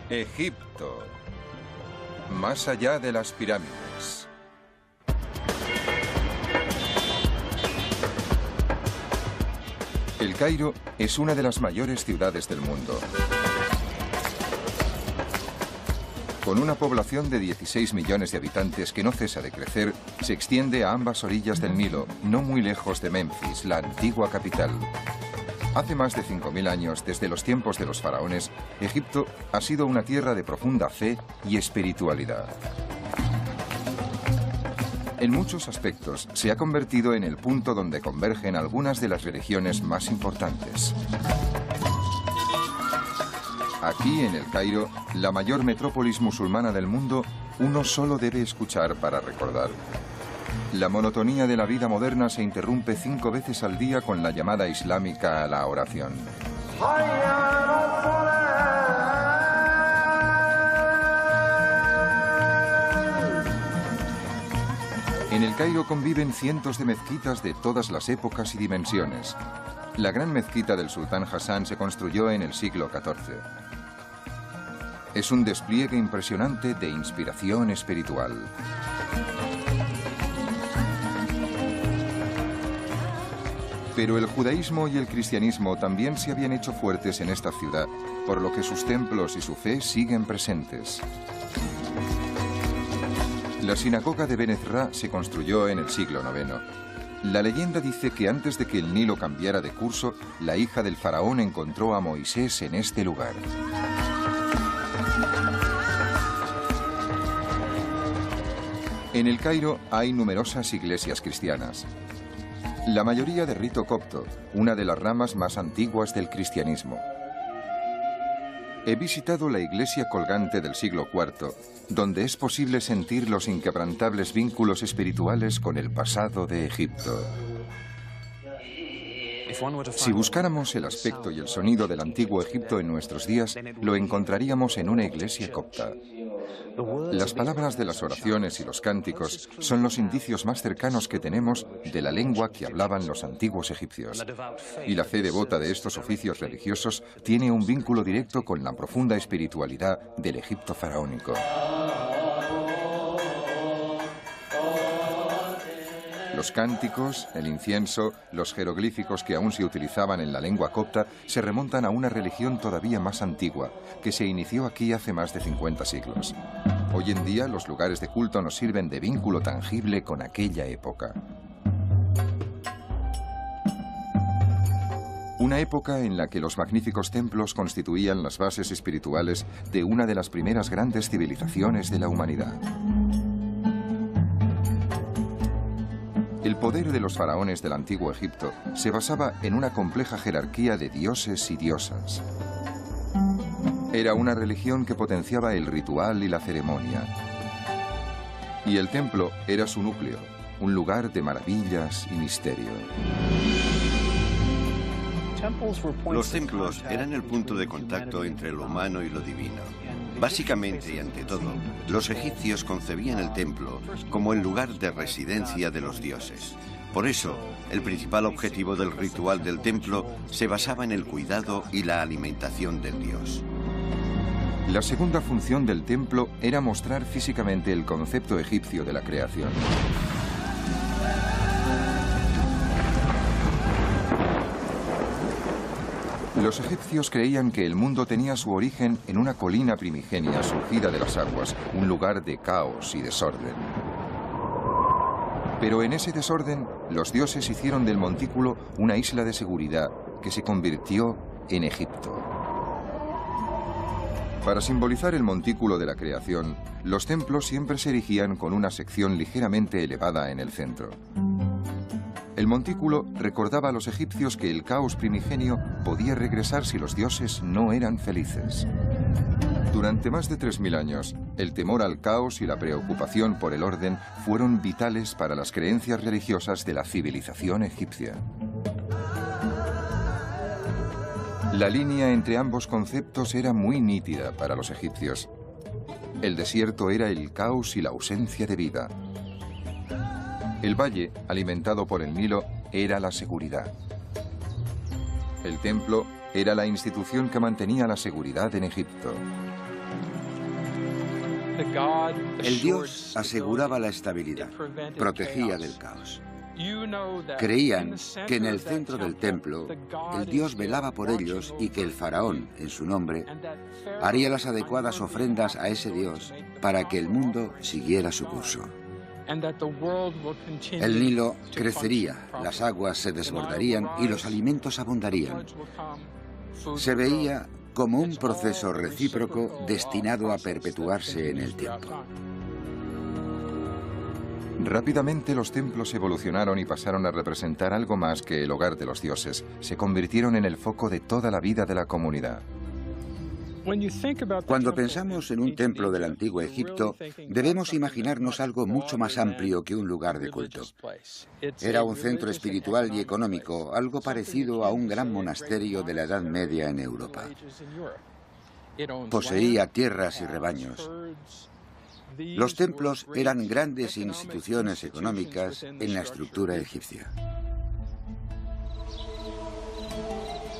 Egipto, más allá de las pirámides. El Cairo es una de las mayores ciudades del mundo. Con una población de 16 millones de habitantes que no cesa de crecer, se extiende a ambas orillas del Nilo, no muy lejos de Memphis, la antigua capital. Hace más de 5.000 años, desde los tiempos de los faraones, Egipto ha sido una tierra de profunda fe y espiritualidad. En muchos aspectos, se ha convertido en el punto donde convergen algunas de las religiones más importantes. Aquí, en el Cairo, la mayor metrópolis musulmana del mundo, uno solo debe escuchar para recordar. La monotonía de la vida moderna se interrumpe 5 veces al día con la llamada islámica a la oración. En el Cairo conviven cientos de mezquitas de todas las épocas y dimensiones. La gran mezquita del sultán Hassan se construyó en el siglo XIV. Es un despliegue impresionante de inspiración espiritual. Pero el judaísmo y el cristianismo también se habían hecho fuertes en esta ciudad, por lo que sus templos y su fe siguen presentes. La sinagoga de Ben Ezra se construyó en el siglo IX. La leyenda dice que antes de que el Nilo cambiara de curso, la hija del faraón encontró a Moisés en este lugar. En el Cairo hay numerosas iglesias cristianas. La mayoría de rito copto, una de las ramas más antiguas del cristianismo. He visitado la iglesia colgante del siglo IV, donde es posible sentir los inquebrantables vínculos espirituales con el pasado de Egipto. Si buscáramos el aspecto y el sonido del antiguo Egipto en nuestros días, lo encontraríamos en una iglesia copta. Las palabras de las oraciones y los cánticos son los indicios más cercanos que tenemos de la lengua que hablaban los antiguos egipcios. Y la fe devota de estos oficios religiosos tiene un vínculo directo con la profunda espiritualidad del Egipto faraónico. Los cánticos, el incienso, los jeroglíficos que aún se utilizaban en la lengua copta se remontan a una religión todavía más antigua, que se inició aquí hace más de 50 siglos. Hoy en día los lugares de culto nos sirven de vínculo tangible con aquella época. Una época en la que los magníficos templos constituían las bases espirituales de una de las primeras grandes civilizaciones de la humanidad. El poder de los faraones del antiguo Egipto se basaba en una compleja jerarquía de dioses y diosas. Era una religión que potenciaba el ritual y la ceremonia. Y el templo era su núcleo, un lugar de maravillas y misterio. Los templos eran el punto de contacto entre lo humano y lo divino. Básicamente y ante todo, los egipcios concebían el templo como el lugar de residencia de los dioses. Por eso, el principal objetivo del ritual del templo se basaba en el cuidado y la alimentación del dios. La segunda función del templo era mostrar físicamente el concepto egipcio de la creación. Los egipcios creían que el mundo tenía su origen en una colina primigenia surgida de las aguas, un lugar de caos y desorden. Pero en ese desorden, los dioses hicieron del montículo una isla de seguridad que se convirtió en Egipto. Para simbolizar el montículo de la creación, los templos siempre se erigían con una sección ligeramente elevada en el centro. El montículo recordaba a los egipcios que el caos primigenio podía regresar si los dioses no eran felices. Durante más de 3000 años, el temor al caos y la preocupación por el orden fueron vitales para las creencias religiosas de la civilización egipcia. La línea entre ambos conceptos era muy nítida para los egipcios. El desierto era el caos y la ausencia de vida. El valle, alimentado por el Nilo, era la seguridad. El templo era la institución que mantenía la seguridad en Egipto. El dios aseguraba la estabilidad, protegía del caos. Creían que en el centro del templo el dios velaba por ellos y que el faraón, en su nombre, haría las adecuadas ofrendas a ese dios para que el mundo siguiera su curso. El Nilo crecería, las aguas se desbordarían y los alimentos abundarían. Se veía como un proceso recíproco destinado a perpetuarse en el tiempo. Rápidamente los templos evolucionaron y pasaron a representar algo más que el hogar de los dioses. Se convirtieron en el foco de toda la vida de la comunidad. Cuando pensamos en un templo del antiguo Egipto, debemos imaginarnos algo mucho más amplio que un lugar de culto. Era un centro espiritual y económico, algo parecido a un gran monasterio de la Edad Media en Europa. Poseía tierras y rebaños. Los templos eran grandes instituciones económicas en la estructura egipcia.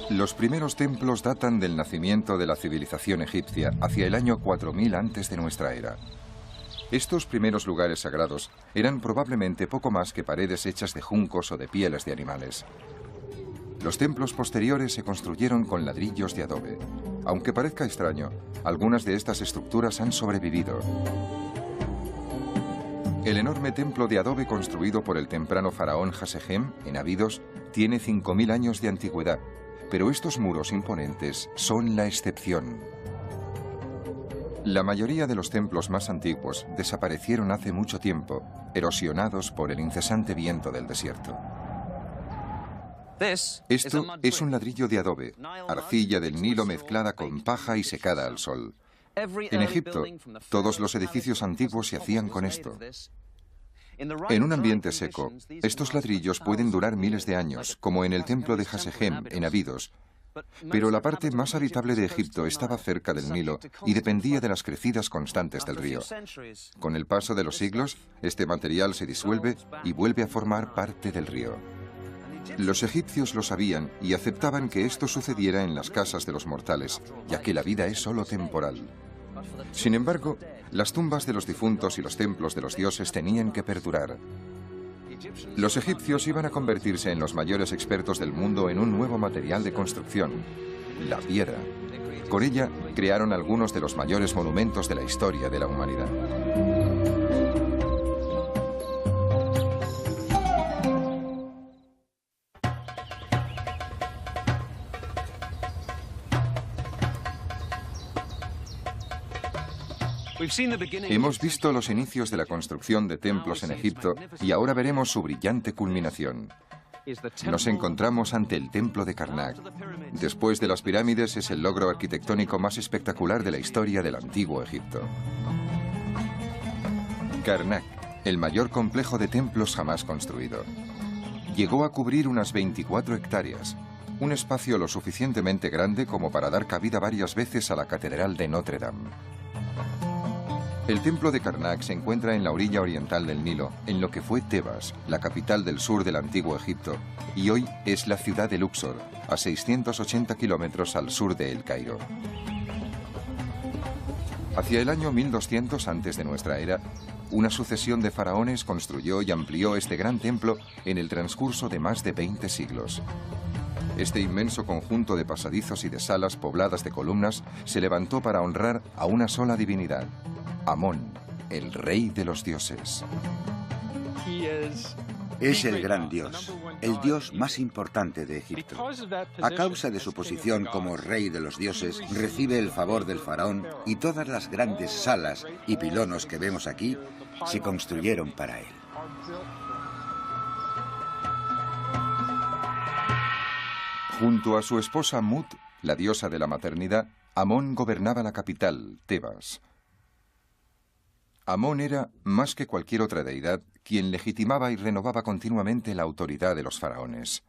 Los primeros templos datan del nacimiento de la civilización egipcia hacia el año 4000 antes de nuestra era. Estos primeros lugares sagrados eran probablemente poco más que paredes hechas de juncos o de pieles de animales. Los templos posteriores se construyeron con ladrillos de adobe. Aunque parezca extraño, algunas de estas estructuras han sobrevivido. El enorme templo de adobe construido por el temprano faraón Hasegem, en Abidos, tiene 5000 años de antigüedad, pero estos muros imponentes son la excepción. La mayoría de los templos más antiguos desaparecieron hace mucho tiempo, erosionados por el incesante viento del desierto. Esto es un ladrillo de adobe, arcilla del Nilo mezclada con paja y secada al sol. En Egipto, todos los edificios antiguos se hacían con esto. En un ambiente seco, estos ladrillos pueden durar miles de años, como en el templo de Hasegem, en Abidos. Pero la parte más habitable de Egipto estaba cerca del Nilo y dependía de las crecidas constantes del río. Con el paso de los siglos, este material se disuelve y vuelve a formar parte del río. Los egipcios lo sabían y aceptaban que esto sucediera en las casas de los mortales, ya que la vida es solo temporal. Sin embargo, las tumbas de los difuntos y los templos de los dioses tenían que perdurar. Los egipcios iban a convertirse en los mayores expertos del mundo en un nuevo material de construcción, la piedra. Con ella crearon algunos de los mayores monumentos de la historia de la humanidad. Hemos visto los inicios de la construcción de templos en Egipto y ahora veremos su brillante culminación. Nos encontramos ante el templo de Karnak. Después de las pirámides, es el logro arquitectónico más espectacular de la historia del antiguo Egipto. Karnak, el mayor complejo de templos jamás construido. Llegó a cubrir unas 24 hectáreas, un espacio lo suficientemente grande como para dar cabida varias veces a la Catedral de Notre Dame. El templo de Karnak se encuentra en la orilla oriental del Nilo, en lo que fue Tebas, la capital del sur del antiguo Egipto, y hoy es la ciudad de Luxor, a 680 kilómetros al sur de El Cairo. Hacia el año 1200 antes de nuestra era, una sucesión de faraones construyó y amplió este gran templo en el transcurso de más de 20 siglos. Este inmenso conjunto de pasadizos y de salas pobladas de columnas se levantó para honrar a una sola divinidad, Amón, el rey de los dioses. Es el gran dios, el dios más importante de Egipto. A causa de su posición como rey de los dioses, recibe el favor del faraón y todas las grandes salas y pilonos que vemos aquí se construyeron para él. Junto a su esposa Mut, la diosa de la maternidad, Amón gobernaba la capital, Tebas. Amón era, más que cualquier otra deidad, quien legitimaba y renovaba continuamente la autoridad de los faraones.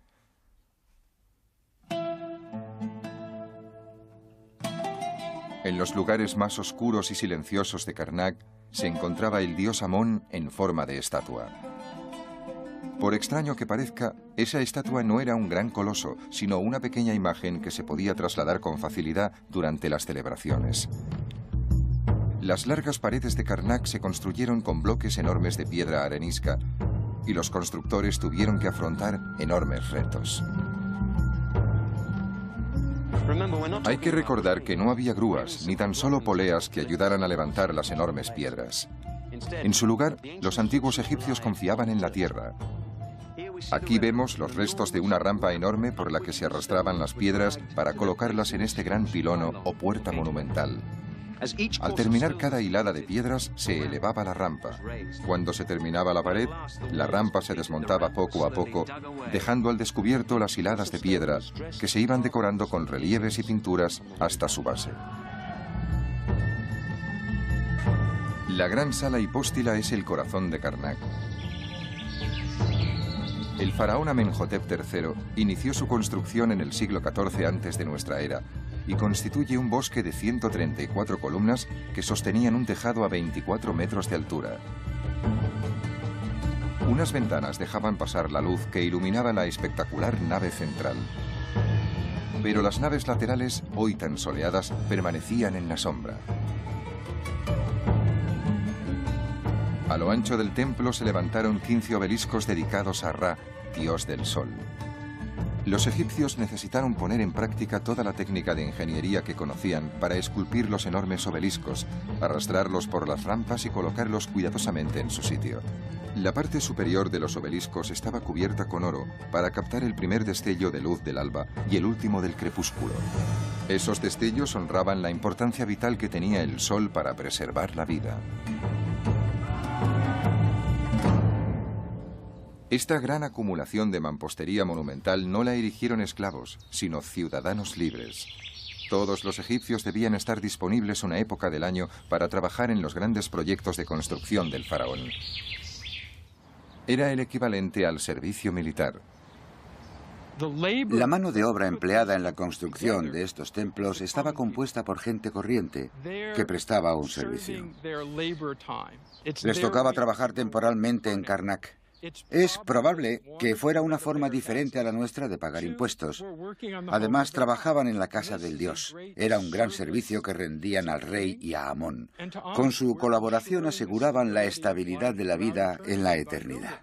En los lugares más oscuros y silenciosos de Karnak se encontraba el dios Amón en forma de estatua. Por extraño que parezca, esa estatua no era un gran coloso, sino una pequeña imagen que se podía trasladar con facilidad durante las celebraciones. Las largas paredes de Karnak se construyeron con bloques enormes de piedra arenisca y los constructores tuvieron que afrontar enormes retos. Hay que recordar que no había grúas ni tan solo poleas que ayudaran a levantar las enormes piedras. En su lugar, los antiguos egipcios confiaban en la tierra. Aquí vemos los restos de una rampa enorme por la que se arrastraban las piedras para colocarlas en este gran pilono o puerta monumental. Al terminar cada hilada de piedras, se elevaba la rampa. Cuando se terminaba la pared, la rampa se desmontaba poco a poco, dejando al descubierto las hiladas de piedra, que se iban decorando con relieves y pinturas hasta su base. La gran sala hipóstila es el corazón de Karnak. El faraón Amenhotep III inició su construcción en el siglo XIV antes de nuestra era y constituye un bosque de 134 columnas que sostenían un tejado a 24 metros de altura. Unas ventanas dejaban pasar la luz que iluminaba la espectacular nave central. Pero las naves laterales, hoy tan soleadas, permanecían en la sombra. A lo ancho del templo se levantaron 15 obeliscos dedicados a Ra, dios del sol. Los egipcios necesitaron poner en práctica toda la técnica de ingeniería que conocían para esculpir los enormes obeliscos, arrastrarlos por las rampas y colocarlos cuidadosamente en su sitio. La parte superior de los obeliscos estaba cubierta con oro para captar el primer destello de luz del alba y el último del crepúsculo. Esos destellos honraban la importancia vital que tenía el sol para preservar la vida. Esta gran acumulación de mampostería monumental no la erigieron esclavos, sino ciudadanos libres. Todos los egipcios debían estar disponibles una época del año para trabajar en los grandes proyectos de construcción del faraón. Era el equivalente al servicio militar. La mano de obra empleada en la construcción de estos templos estaba compuesta por gente corriente que prestaba un servicio. Les tocaba trabajar temporalmente en Karnak. Es probable que fuera una forma diferente a la nuestra de pagar impuestos. Además, trabajaban en la casa del dios. Era un gran servicio que rendían al rey y a Amón. Con su colaboración aseguraban la estabilidad de la vida en la eternidad.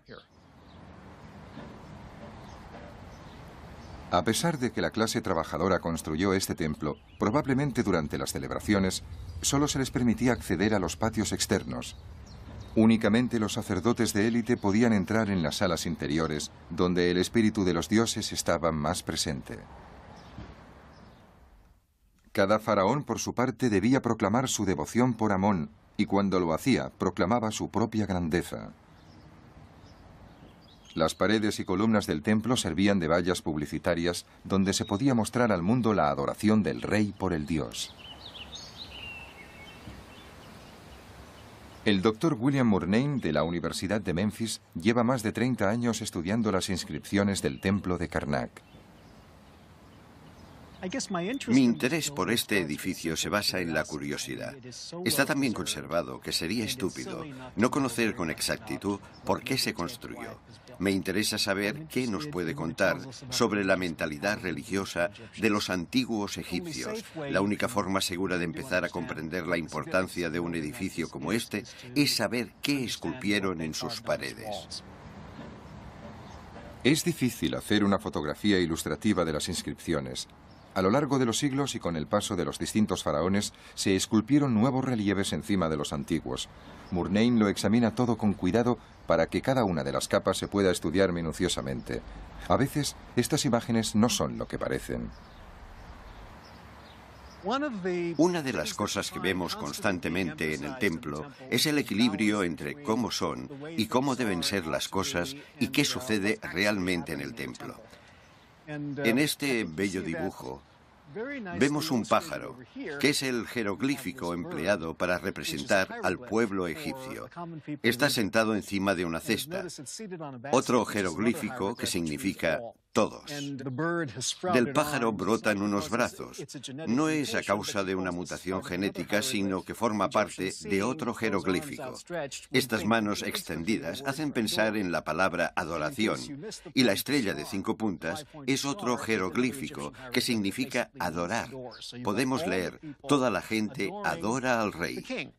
A pesar de que la clase trabajadora construyó este templo, probablemente durante las celebraciones, solo se les permitía acceder a los patios externos. Únicamente los sacerdotes de élite podían entrar en las salas interiores, donde el espíritu de los dioses estaba más presente. Cada faraón, por su parte, debía proclamar su devoción por Amón, y cuando lo hacía, proclamaba su propia grandeza. Las paredes y columnas del templo servían de vallas publicitarias, donde se podía mostrar al mundo la adoración del rey por el dios. El doctor William Murnane, de la Universidad de Memphis, lleva más de 30 años estudiando las inscripciones del templo de Karnak. Mi interés por este edificio se basa en la curiosidad. Está tan bien conservado que sería estúpido no conocer con exactitud por qué se construyó. Me interesa saber qué nos puede contar sobre la mentalidad religiosa de los antiguos egipcios. La única forma segura de empezar a comprender la importancia de un edificio como este es saber qué esculpieron en sus paredes. Es difícil hacer una fotografía ilustrativa de las inscripciones. A lo largo de los siglos y con el paso de los distintos faraones, se esculpieron nuevos relieves encima de los antiguos. Murnane lo examina todo con cuidado para que cada una de las capas se pueda estudiar minuciosamente. A veces, estas imágenes no son lo que parecen. Una de las cosas que vemos constantemente en el templo es el equilibrio entre cómo son y cómo deben ser las cosas y qué sucede realmente en el templo. En este bello dibujo vemos un pájaro, que es el jeroglífico empleado para representar al pueblo egipcio. Está sentado encima de una cesta. Otro jeroglífico que significa todos. Del pájaro brotan unos brazos. No es a causa de una mutación genética, sino que forma parte de otro jeroglífico. Estas manos extendidas hacen pensar en la palabra adoración, y la estrella de 5 puntas es otro jeroglífico que significa adorar. Podemos leer, toda la gente adora al rey.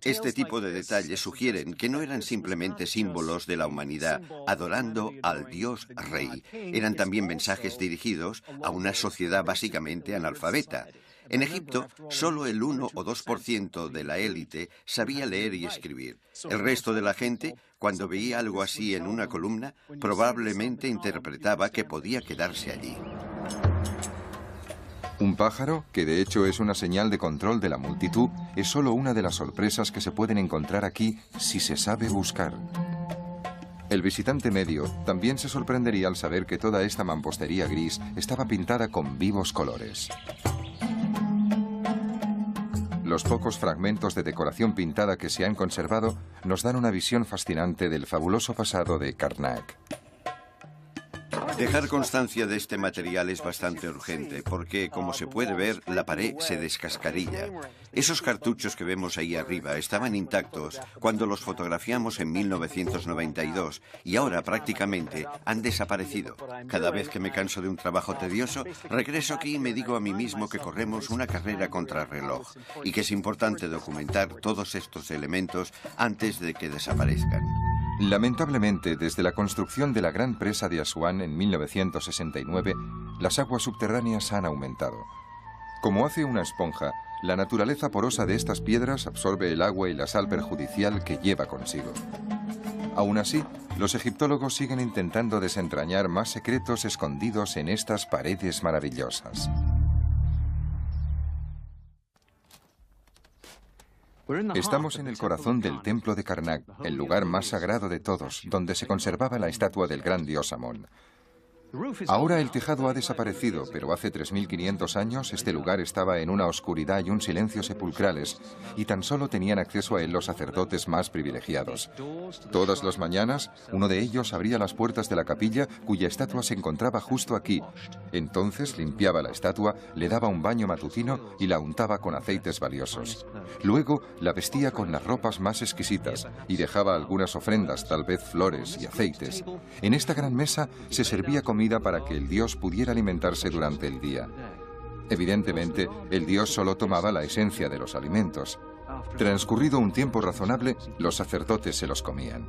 Este tipo de detalles sugieren que no eran simplemente símbolos de la humanidad adorando al Dios Rey. Eran también mensajes dirigidos a una sociedad básicamente analfabeta. En Egipto, solo el 1 o 2% de la élite sabía leer y escribir. El resto de la gente, cuando veía algo así en una columna, probablemente interpretaba que podía quedarse allí. Un pájaro, que de hecho es una señal de control de la multitud, es solo una de las sorpresas que se pueden encontrar aquí si se sabe buscar. El visitante medio también se sorprendería al saber que toda esta mampostería gris estaba pintada con vivos colores. Los pocos fragmentos de decoración pintada que se han conservado nos dan una visión fascinante del fabuloso pasado de Karnak. Dejar constancia de este material es bastante urgente porque, como se puede ver, la pared se descascarilla. Esos cartuchos que vemos ahí arriba estaban intactos cuando los fotografiamos en 1992 y ahora prácticamente han desaparecido. Cada vez que me canso de un trabajo tedioso, regreso aquí y me digo a mí mismo que corremos una carrera contrarreloj y que es importante documentar todos estos elementos antes de que desaparezcan. Lamentablemente, desde la construcción de la gran presa de Asuán en 1969, las aguas subterráneas han aumentado. Como hace una esponja, la naturaleza porosa de estas piedras absorbe el agua y la sal perjudicial que lleva consigo. Aún así, los egiptólogos siguen intentando desentrañar más secretos escondidos en estas paredes maravillosas. Estamos en el corazón del templo de Karnak, el lugar más sagrado de todos, donde se conservaba la estatua del gran dios Amón. Ahora el tejado ha desaparecido, pero hace 3.500 años este lugar estaba en una oscuridad y un silencio sepulcrales, y tan solo tenían acceso a él los sacerdotes más privilegiados. Todas las mañanas, uno de ellos abría las puertas de la capilla, cuya estatua se encontraba justo aquí. Entonces limpiaba la estatua, le daba un baño matutino y la untaba con aceites valiosos. Luego la vestía con las ropas más exquisitas y dejaba algunas ofrendas, tal vez flores y aceites. En esta gran mesa se servía comida para que el dios pudiera alimentarse durante el día. Evidentemente, el dios solo tomaba la esencia de los alimentos. Transcurrido un tiempo razonable, los sacerdotes se los comían.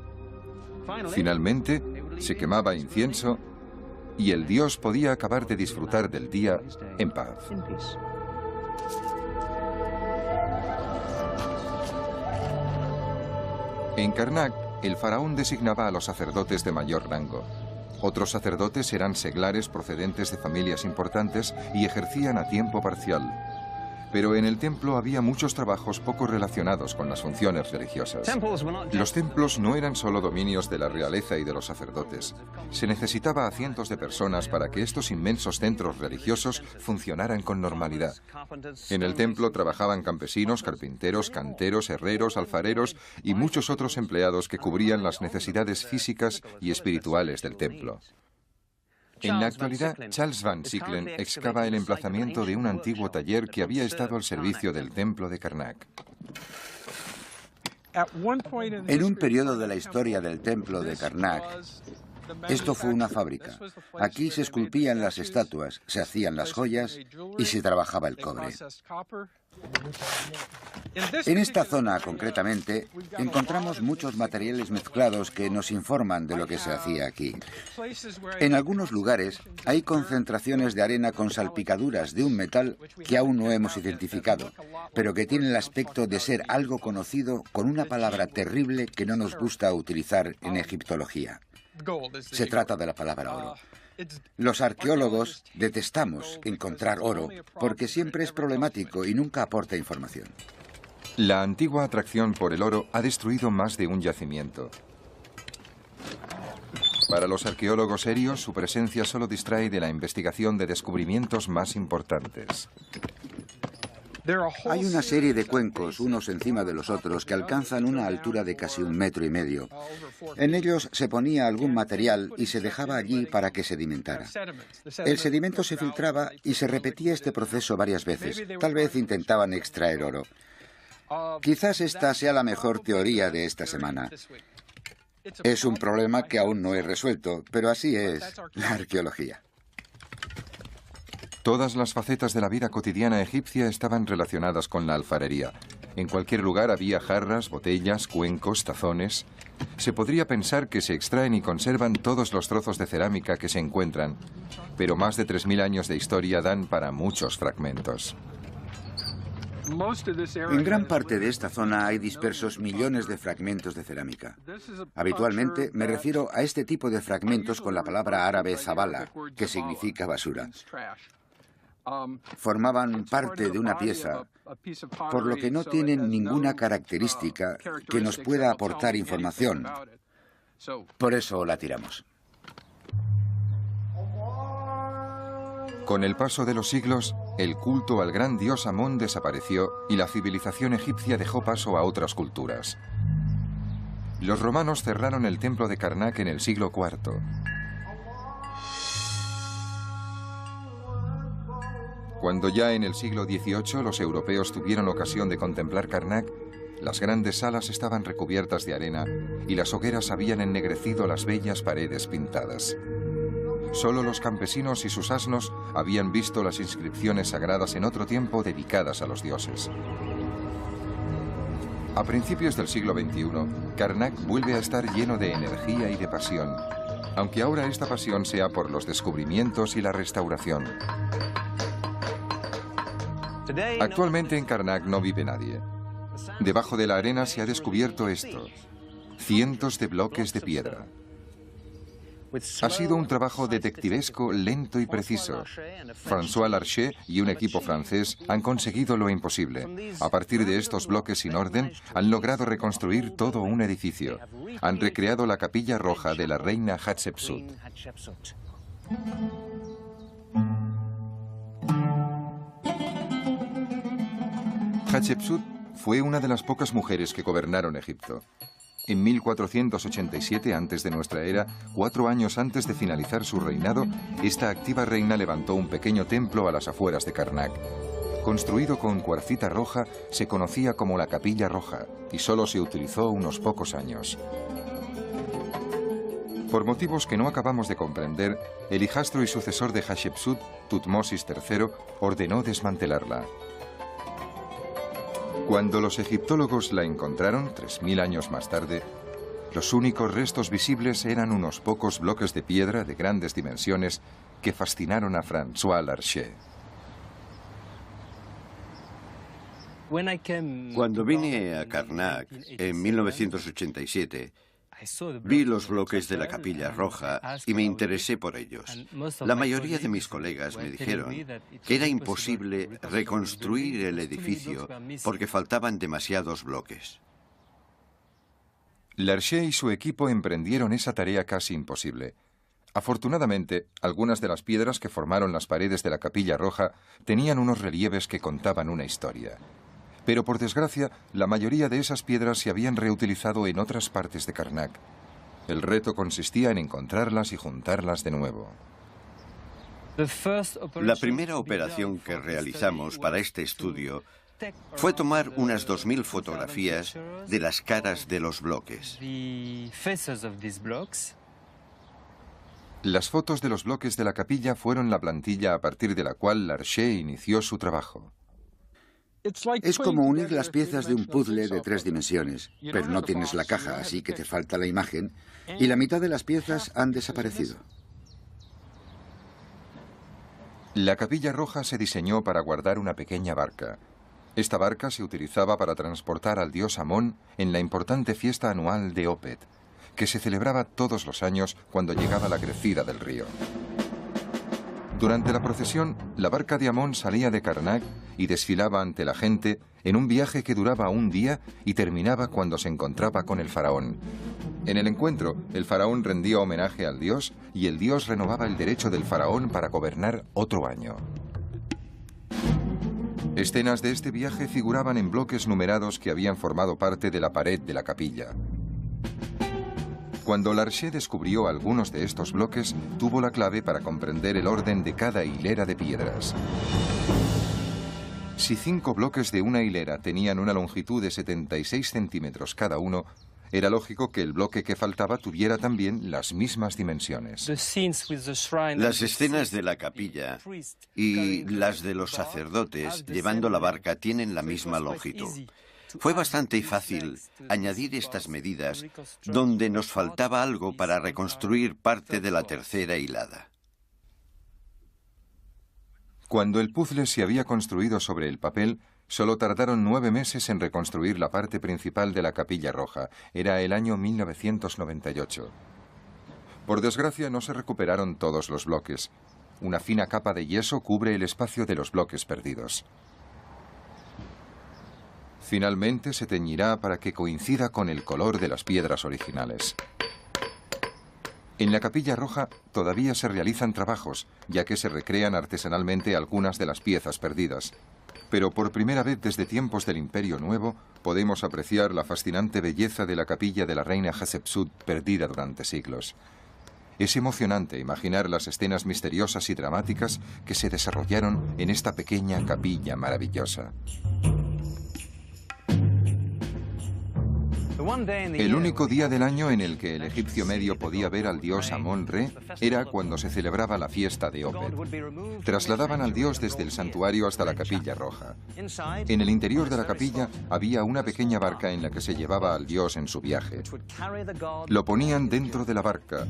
Finalmente, se quemaba incienso y el dios podía acabar de disfrutar del día en paz. En Karnak, el faraón designaba a los sacerdotes de mayor rango. Otros sacerdotes eran seglares procedentes de familias importantes y ejercían a tiempo parcial. Pero en el templo había muchos trabajos poco relacionados con las funciones religiosas. Los templos no eran solo dominios de la realeza y de los sacerdotes. Se necesitaba a cientos de personas para que estos inmensos centros religiosos funcionaran con normalidad. En el templo trabajaban campesinos, carpinteros, canteros, herreros, alfareros y muchos otros empleados que cubrían las necesidades físicas y espirituales del templo. En la actualidad, Charles Van Sicklen excava el emplazamiento de un antiguo taller que había estado al servicio del templo de Karnak. En un periodo de la historia del templo de Karnak, esto fue una fábrica. Aquí se esculpían las estatuas, se hacían las joyas y se trabajaba el cobre. En esta zona, concretamente, encontramos muchos materiales mezclados que nos informan de lo que se hacía aquí. En algunos lugares hay concentraciones de arena con salpicaduras de un metal que aún no hemos identificado, pero que tiene el aspecto de ser algo conocido con una palabra terrible que no nos gusta utilizar en egiptología. Se trata de la palabra oro. Los arqueólogos detestamos encontrar oro porque siempre es problemático y nunca aporta información. La antigua atracción por el oro ha destruido más de un yacimiento. Para los arqueólogos serios, su presencia solo distrae de la investigación de descubrimientos más importantes. Hay una serie de cuencos, unos encima de los otros, que alcanzan una altura de casi 1,5 metros. En ellos se ponía algún material y se dejaba allí para que sedimentara. El sedimento se filtraba y se repetía este proceso varias veces. Tal vez intentaban extraer oro. Quizás esta sea la mejor teoría de esta semana. Es un problema que aún no he resuelto, pero así es la arqueología. Todas las facetas de la vida cotidiana egipcia estaban relacionadas con la alfarería. En cualquier lugar había jarras, botellas, cuencos, tazones. Se podría pensar que se extraen y conservan todos los trozos de cerámica que se encuentran, pero más de 3000 años de historia dan para muchos fragmentos. En gran parte de esta zona hay dispersos millones de fragmentos de cerámica. Habitualmente me refiero a este tipo de fragmentos con la palabra árabe zabala, que significa basura. Formaban parte de una pieza, por lo que no tienen ninguna característica que nos pueda aportar información. Por eso la tiramos. Con el paso de los siglos, el culto al gran dios Amón desapareció y la civilización egipcia dejó paso a otras culturas. Los romanos cerraron el templo de Karnak en el siglo IV. Cuando ya en el siglo XVIII los europeos tuvieron ocasión de contemplar Karnak, las grandes salas estaban recubiertas de arena y las hogueras habían ennegrecido las bellas paredes pintadas. Solo los campesinos y sus asnos habían visto las inscripciones sagradas en otro tiempo dedicadas a los dioses. A principios del siglo XXI, Karnak vuelve a estar lleno de energía y de pasión, aunque ahora esta pasión sea por los descubrimientos y la restauración. Actualmente en Karnak no vive nadie. Debajo de la arena se ha descubierto esto: cientos de bloques de piedra. Ha sido un trabajo detectivesco lento y preciso. François Larcher y un equipo francés han conseguido lo imposible. A partir de estos bloques sin orden, han logrado reconstruir todo un edificio. Han recreado la capilla roja de la reina Hatshepsut. Hatshepsut fue una de las pocas mujeres que gobernaron Egipto. En 1487 antes de nuestra era, 4 años antes de finalizar su reinado, esta activa reina levantó un pequeño templo a las afueras de Karnak. Construido con cuarcita roja, se conocía como la Capilla Roja y solo se utilizó unos pocos años. Por motivos que no acabamos de comprender, el hijastro y sucesor de Hatshepsut, Tutmosis III, ordenó desmantelarla. Cuando los egiptólogos la encontraron, 3000 años más tarde, los únicos restos visibles eran unos pocos bloques de piedra de grandes dimensiones que fascinaron a François Larcher. Cuando vine a Karnak en 1987, vi los bloques de la Capilla Roja y me interesé por ellos. La mayoría de mis colegas me dijeron que era imposible reconstruir el edificio porque faltaban demasiados bloques. Larcher y su equipo emprendieron esa tarea casi imposible. Afortunadamente, algunas de las piedras que formaron las paredes de la Capilla Roja tenían unos relieves que contaban una historia. Pero por desgracia, la mayoría de esas piedras se habían reutilizado en otras partes de Karnak. El reto consistía en encontrarlas y juntarlas de nuevo. La primera operación que realizamos para este estudio fue tomar unas 2000 fotografías de las caras de los bloques. Las fotos de los bloques de la capilla fueron la plantilla a partir de la cual Larcher inició su trabajo. Es como unir las piezas de un puzzle de 3 dimensiones, pero no tienes la caja, así que te falta la imagen, y la mitad de las piezas han desaparecido. La Capilla Roja se diseñó para guardar una pequeña barca. Esta barca se utilizaba para transportar al dios Amón en la importante fiesta anual de Opet, que se celebraba todos los años cuando llegaba la crecida del río. Durante la procesión, la barca de Amón salía de Karnak y desfilaba ante la gente en un viaje que duraba un día y terminaba cuando se encontraba con el faraón. En el encuentro, el faraón rendía homenaje al dios y el dios renovaba el derecho del faraón para gobernar otro año. Escenas de este viaje figuraban en bloques numerados que habían formado parte de la pared de la capilla. Cuando Larcher descubrió algunos de estos bloques, tuvo la clave para comprender el orden de cada hilera de piedras. Si 5 bloques de una hilera tenían una longitud de 76 centímetros cada uno, era lógico que el bloque que faltaba tuviera también las mismas dimensiones. Las escenas de la capilla y las de los sacerdotes llevando la barca tienen la misma longitud. Fue bastante fácil añadir estas medidas donde nos faltaba algo para reconstruir parte de la tercera hilada. Cuando el puzzle se había construido sobre el papel, solo tardaron 9 meses en reconstruir la parte principal de la Capilla Roja. Era el año 1998. Por desgracia, no se recuperaron todos los bloques. Una fina capa de yeso cubre el espacio de los bloques perdidos. Finalmente se teñirá para que coincida con el color de las piedras originales. En la Capilla Roja todavía se realizan trabajos, ya que se recrean artesanalmente algunas de las piezas perdidas. Pero por primera vez desde tiempos del Imperio Nuevo podemos apreciar la fascinante belleza de la capilla de la reina Hatshepsut perdida durante siglos. Es emocionante imaginar las escenas misteriosas y dramáticas que se desarrollaron en esta pequeña capilla maravillosa. El único día del año en el que el egipcio medio podía ver al dios Amón-Re era cuando se celebraba la fiesta de Opet. Trasladaban al dios desde el santuario hasta la Capilla Roja. En el interior de la capilla había una pequeña barca en la que se llevaba al dios en su viaje. Lo ponían dentro de la barca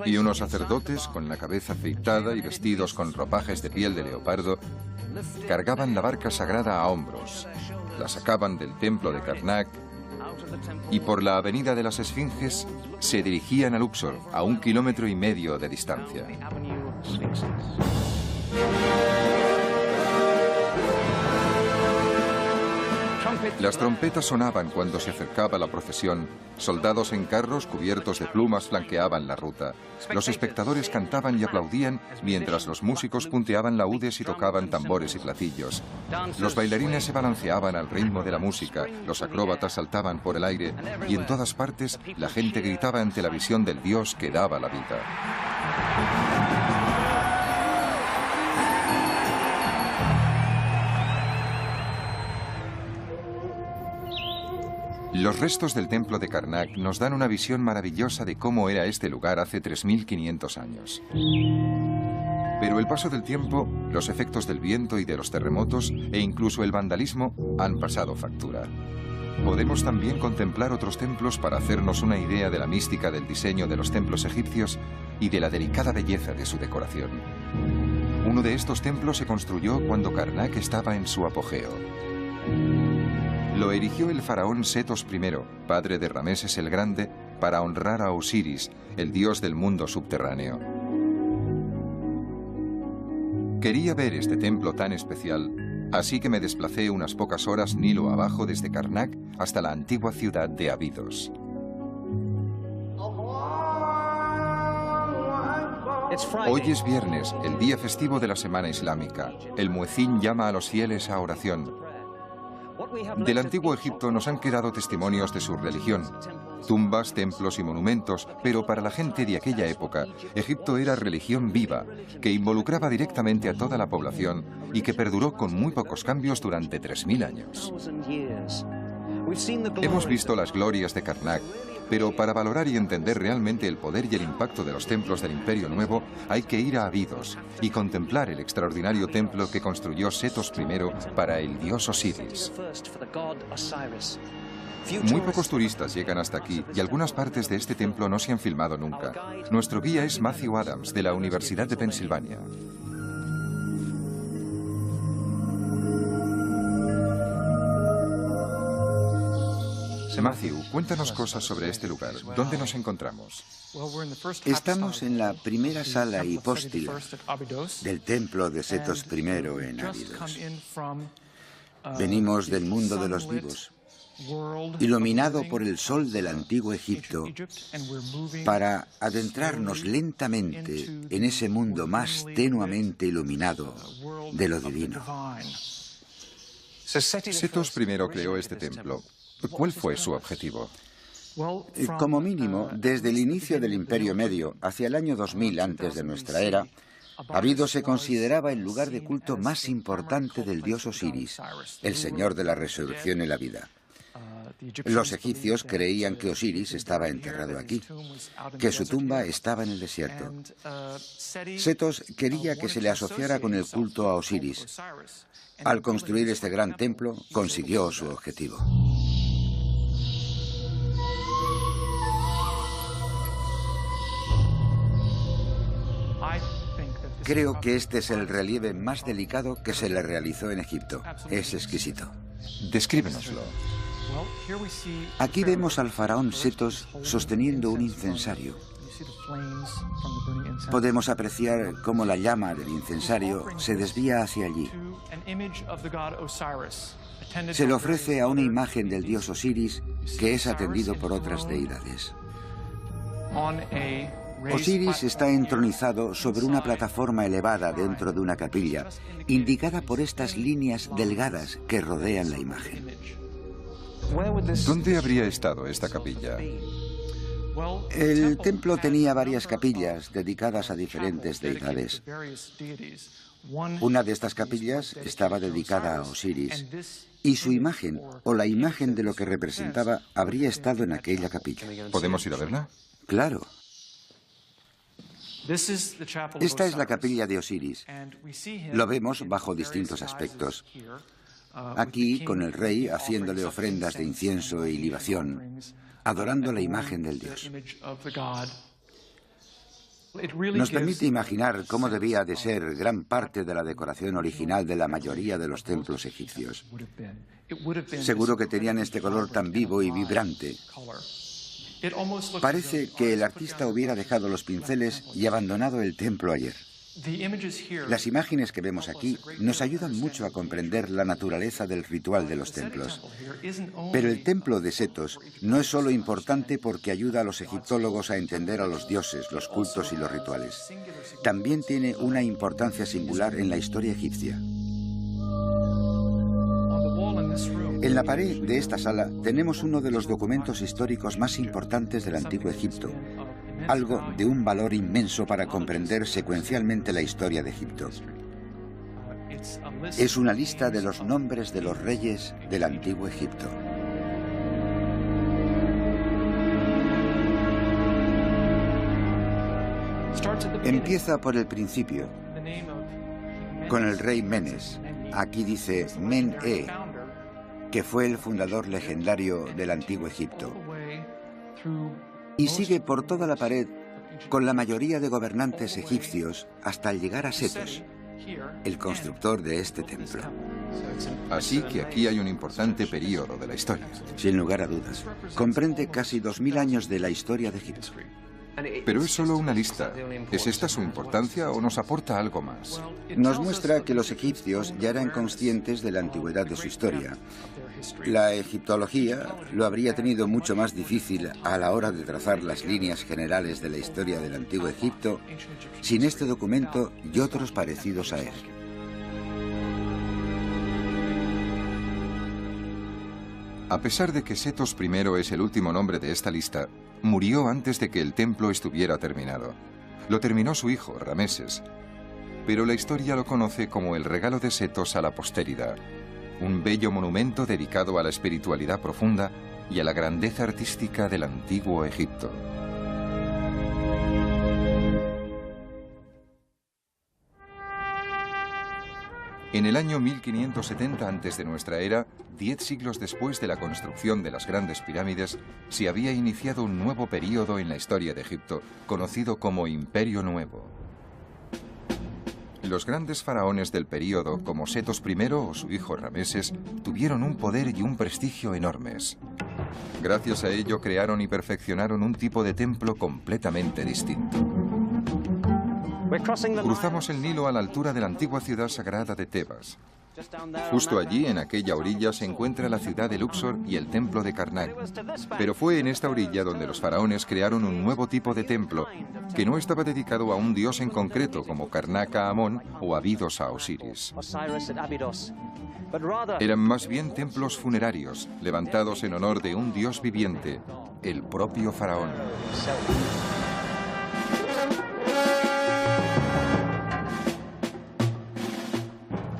y unos sacerdotes con la cabeza afeitada y vestidos con ropajes de piel de leopardo cargaban la barca sagrada a hombros, la sacaban del templo de Karnak y por la avenida de las Esfinges se dirigían a Luxor, a 1,5 kilómetros de distancia. Las trompetas sonaban cuando se acercaba la procesión. Soldados en carros cubiertos de plumas flanqueaban la ruta. Los espectadores cantaban y aplaudían mientras los músicos punteaban laúdes y tocaban tambores y platillos. Los bailarines se balanceaban al ritmo de la música, los acróbatas saltaban por el aire y en todas partes la gente gritaba ante la visión del dios que daba la vida. Los restos del templo de Karnak nos dan una visión maravillosa de cómo era este lugar hace 3.500 años. Pero el paso del tiempo, los efectos del viento y de los terremotos e incluso el vandalismo han pasado factura. Podemos también contemplar otros templos para hacernos una idea de la mística del diseño de los templos egipcios y de la delicada belleza de su decoración. Uno de estos templos se construyó cuando Karnak estaba en su apogeo. Lo erigió el faraón Setos I, padre de Rameses el Grande, para honrar a Osiris, el dios del mundo subterráneo. Quería ver este templo tan especial, así que me desplacé unas pocas horas Nilo abajo desde Karnak hasta la antigua ciudad de Abidos. Hoy es viernes, el día festivo de la semana islámica. El muecín llama a los fieles a oración. Del antiguo Egipto nos han quedado testimonios de su religión, tumbas, templos y monumentos, pero para la gente de aquella época, Egipto era religión viva, que involucraba directamente a toda la población y que perduró con muy pocos cambios durante 3.000 años. Hemos visto las glorias de Karnak, pero para valorar y entender realmente el poder y el impacto de los templos del Imperio Nuevo, hay que ir a Abidos y contemplar el extraordinario templo que construyó Setos I para el dios Osiris. Muy pocos turistas llegan hasta aquí y algunas partes de este templo no se han filmado nunca. Nuestro guía es Matthew Adams, de la Universidad de Pensilvania. Matthew, cuéntanos cosas sobre este lugar. ¿Dónde nos encontramos? Estamos en la primera sala hipóstila del templo de Setos I en Abidos. Venimos del mundo de los vivos, iluminado por el sol del antiguo Egipto, para adentrarnos lentamente en ese mundo más tenuamente iluminado de lo divino. Setos I creó este templo. ¿Cuál fue su objetivo? Como mínimo, desde el inicio del Imperio Medio, hacia el año 2000 antes de nuestra era, Abidos se consideraba el lugar de culto más importante del dios Osiris, el señor de la resurrección y la vida. Los egipcios creían que Osiris estaba enterrado aquí, que su tumba estaba en el desierto. Setos quería que se le asociara con el culto a Osiris. Al construir este gran templo, consiguió su objetivo. Creo que este es el relieve más delicado que se le realizó en Egipto. Es exquisito. Descríbenoslo. Aquí vemos al faraón Setos sosteniendo un incensario. Podemos apreciar cómo la llama del incensario se desvía hacia allí. Se le ofrece a una imagen del dios Osiris que es atendido por otras deidades. Osiris está entronizado sobre una plataforma elevada dentro de una capilla, indicada por estas líneas delgadas que rodean la imagen. ¿Dónde habría estado esta capilla? El templo tenía varias capillas dedicadas a diferentes deidades. Una de estas capillas estaba dedicada a Osiris, y su imagen, o la imagen de lo que representaba, habría estado en aquella capilla. ¿Podemos ir a verla? Claro. Esta es la capilla de Osiris. Lo vemos bajo distintos aspectos. Aquí, con el rey haciéndole ofrendas de incienso y libación, adorando la imagen del dios. Nos permite imaginar cómo debía de ser gran parte de la decoración original de la mayoría de los templos egipcios. Seguro que tenían este color tan vivo y vibrante. Parece que el artista hubiera dejado los pinceles y abandonado el templo ayer. Las imágenes que vemos aquí nos ayudan mucho a comprender la naturaleza del ritual de los templos. Pero el templo de Setos no es solo importante porque ayuda a los egiptólogos a entender a los dioses, los cultos y los rituales. También tiene una importancia singular en la historia egipcia. En la pared de esta sala tenemos uno de los documentos históricos más importantes del Antiguo Egipto, algo de un valor inmenso para comprender secuencialmente la historia de Egipto. Es una lista de los nombres de los reyes del Antiguo Egipto. Empieza por el principio, con el rey Menes. Aquí dice Men-E, que fue el fundador legendario del Antiguo Egipto. Y sigue por toda la pared con la mayoría de gobernantes egipcios hasta llegar a Setos, el constructor de este templo. Así que aquí hay un importante período de la historia. Sin lugar a dudas. Comprende casi 2000 años de la historia de Egipto. Pero es solo una lista. ¿Es esta su importancia o nos aporta algo más? Nos muestra que los egipcios ya eran conscientes de la antigüedad de su historia. La egiptología lo habría tenido mucho más difícil a la hora de trazar las líneas generales de la historia del Antiguo Egipto sin este documento y otros parecidos a él. A pesar de que Setos I es el último nombre de esta lista, murió antes de que el templo estuviera terminado. Lo terminó su hijo, Rameses, pero la historia lo conoce como el regalo de Setos a la posteridad, un bello monumento dedicado a la espiritualidad profunda y a la grandeza artística del Antiguo Egipto. En el año 1570 antes de nuestra era, 10 siglos después de la construcción de las grandes pirámides, se había iniciado un nuevo período en la historia de Egipto, conocido como Imperio Nuevo. Los grandes faraones del período, como Setos I o su hijo Rameses, tuvieron un poder y un prestigio enormes. Gracias a ello crearon y perfeccionaron un tipo de templo completamente distinto. Cruzamos el Nilo a la altura de la antigua ciudad sagrada de Tebas. Justo allí, en aquella orilla, se encuentra la ciudad de Luxor y el templo de Karnak. Pero fue en esta orilla donde los faraones crearon un nuevo tipo de templo que no estaba dedicado a un dios en concreto como Karnak a Amón o Abidos a Osiris. Eran más bien templos funerarios, levantados en honor de un dios viviente, el propio faraón.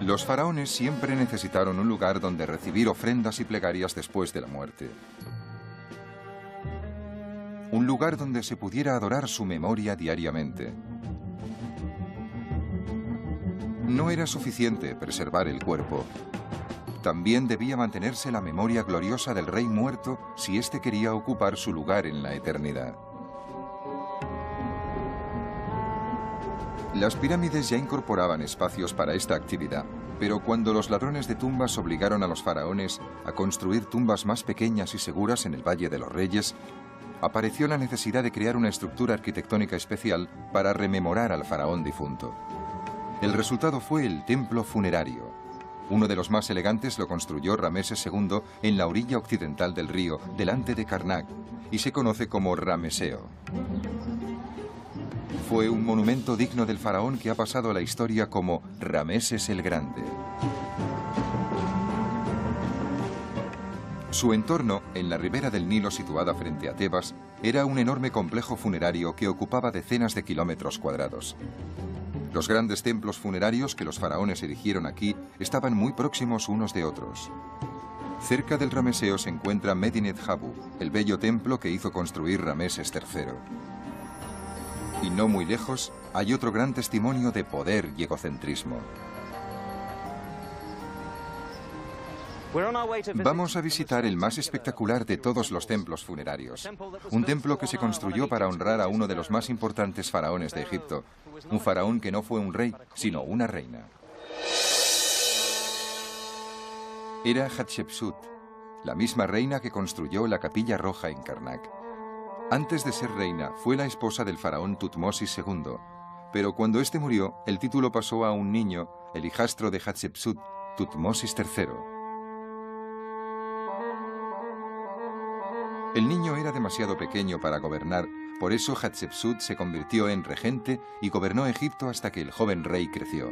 Los faraones siempre necesitaron un lugar donde recibir ofrendas y plegarias después de la muerte. Un lugar donde se pudiera adorar su memoria diariamente. No era suficiente preservar el cuerpo. También debía mantenerse la memoria gloriosa del rey muerto si éste quería ocupar su lugar en la eternidad. Las pirámides ya incorporaban espacios para esta actividad, pero cuando los ladrones de tumbas obligaron a los faraones a construir tumbas más pequeñas y seguras en el Valle de los Reyes, apareció la necesidad de crear una estructura arquitectónica especial para rememorar al faraón difunto. El resultado fue el templo funerario. Uno de los más elegantes lo construyó Rameses II en la orilla occidental del río, delante de Karnak, y se conoce como Rameseo. Fue un monumento digno del faraón que ha pasado a la historia como Rameses el Grande. Su entorno, en la ribera del Nilo situada frente a Tebas, era un enorme complejo funerario que ocupaba decenas de kilómetros cuadrados. Los grandes templos funerarios que los faraones erigieron aquí estaban muy próximos unos de otros. Cerca del Rameseo se encuentra Medinet Habu, el bello templo que hizo construir Rameses III. Y no muy lejos hay otro gran testimonio de poder y egocentrismo. Vamos a visitar el más espectacular de todos los templos funerarios. Un templo que se construyó para honrar a uno de los más importantes faraones de Egipto. Un faraón que no fue un rey, sino una reina. Era Hatshepsut, la misma reina que construyó la Capilla Roja en Karnak. Antes de ser reina, fue la esposa del faraón Tutmosis II, pero cuando éste murió, el título pasó a un niño, el hijastro de Hatshepsut, Tutmosis III. El niño era demasiado pequeño para gobernar, por eso Hatshepsut se convirtió en regente y gobernó Egipto hasta que el joven rey creció.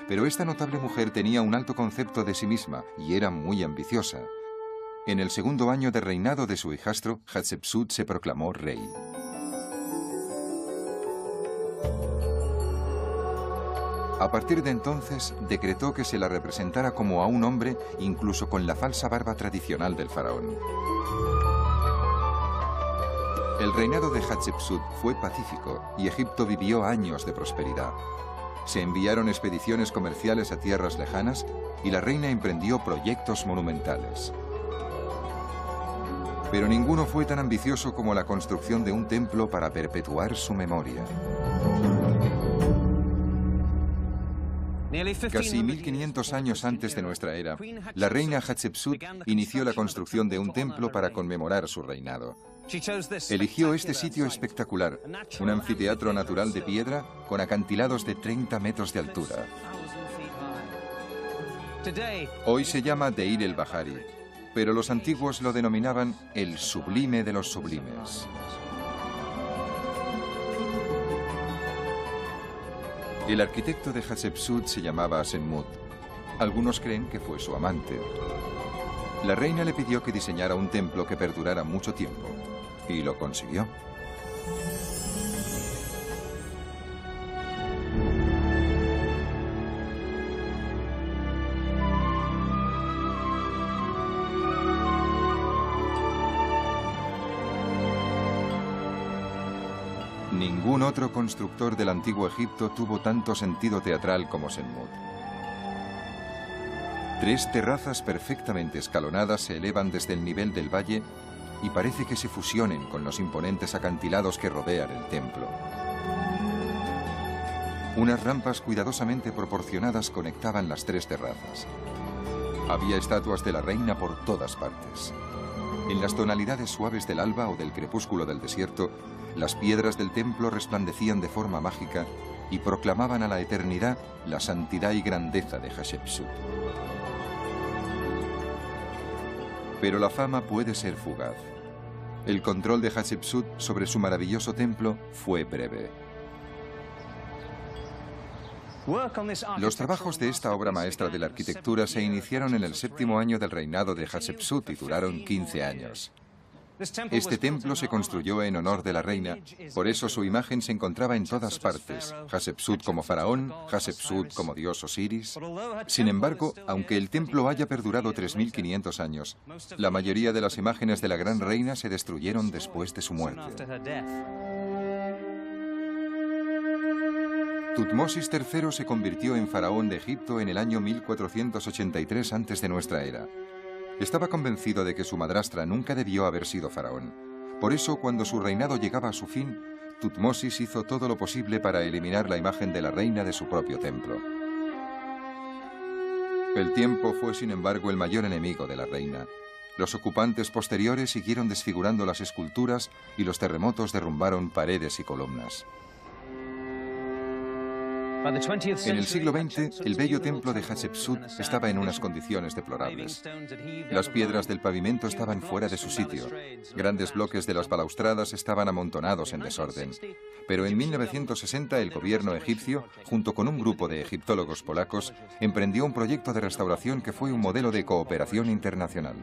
Pero esta notable mujer tenía un alto concepto de sí misma y era muy ambiciosa. En el segundo año de reinado de su hijastro, Hatshepsut se proclamó rey. A partir de entonces, decretó que se la representara como a un hombre, incluso con la falsa barba tradicional del faraón. El reinado de Hatshepsut fue pacífico y Egipto vivió años de prosperidad. Se enviaron expediciones comerciales a tierras lejanas y la reina emprendió proyectos monumentales. Pero ninguno fue tan ambicioso como la construcción de un templo para perpetuar su memoria. Casi 1500 años antes de nuestra era, la reina Hatshepsut inició la construcción de un templo para conmemorar su reinado. Eligió este sitio espectacular, un anfiteatro natural de piedra con acantilados de 30 metros de altura. Hoy se llama Deir el-Bahari, pero los antiguos lo denominaban el sublime de los sublimes. El arquitecto de Hatshepsut se llamaba Asenmut. Algunos creen que fue su amante. La reina le pidió que diseñara un templo que perdurara mucho tiempo, y lo consiguió. Ningún otro constructor del antiguo Egipto tuvo tanto sentido teatral como Asenmut. 3 terrazas perfectamente escalonadas se elevan desde el nivel del valle y parece que se fusionen con los imponentes acantilados que rodean el templo. Unas rampas cuidadosamente proporcionadas conectaban las 3 terrazas. Había estatuas de la reina por todas partes. En las tonalidades suaves del alba o del crepúsculo del desierto, las piedras del templo resplandecían de forma mágica y proclamaban a la eternidad la santidad y grandeza de Hatshepsut. Pero la fama puede ser fugaz. El control de Hatshepsut sobre su maravilloso templo fue breve. Los trabajos de esta obra maestra de la arquitectura se iniciaron en el 7º año del reinado de Hatshepsut y duraron 15 años. Este templo se construyó en honor de la reina, por eso su imagen se encontraba en todas partes, Hatshepsut como faraón, Hatshepsut como dios Osiris. Sin embargo, aunque el templo haya perdurado 3.500 años, la mayoría de las imágenes de la gran reina se destruyeron después de su muerte. Tutmosis III se convirtió en faraón de Egipto en el año 1483 antes de nuestra era. Estaba convencido de que su madrastra nunca debió haber sido faraón. Por eso, cuando su reinado llegaba a su fin, Tutmosis hizo todo lo posible para eliminar la imagen de la reina de su propio templo. El tiempo fue, sin embargo, el mayor enemigo de la reina. Los ocupantes posteriores siguieron desfigurando las esculturas y los terremotos derrumbaron paredes y columnas. En el siglo XX, el bello templo de Hatshepsut estaba en unas condiciones deplorables. Las piedras del pavimento estaban fuera de su sitio. Grandes bloques de las balaustradas estaban amontonados en desorden. Pero en 1960 el gobierno egipcio, junto con un grupo de egiptólogos polacos, emprendió un proyecto de restauración que fue un modelo de cooperación internacional.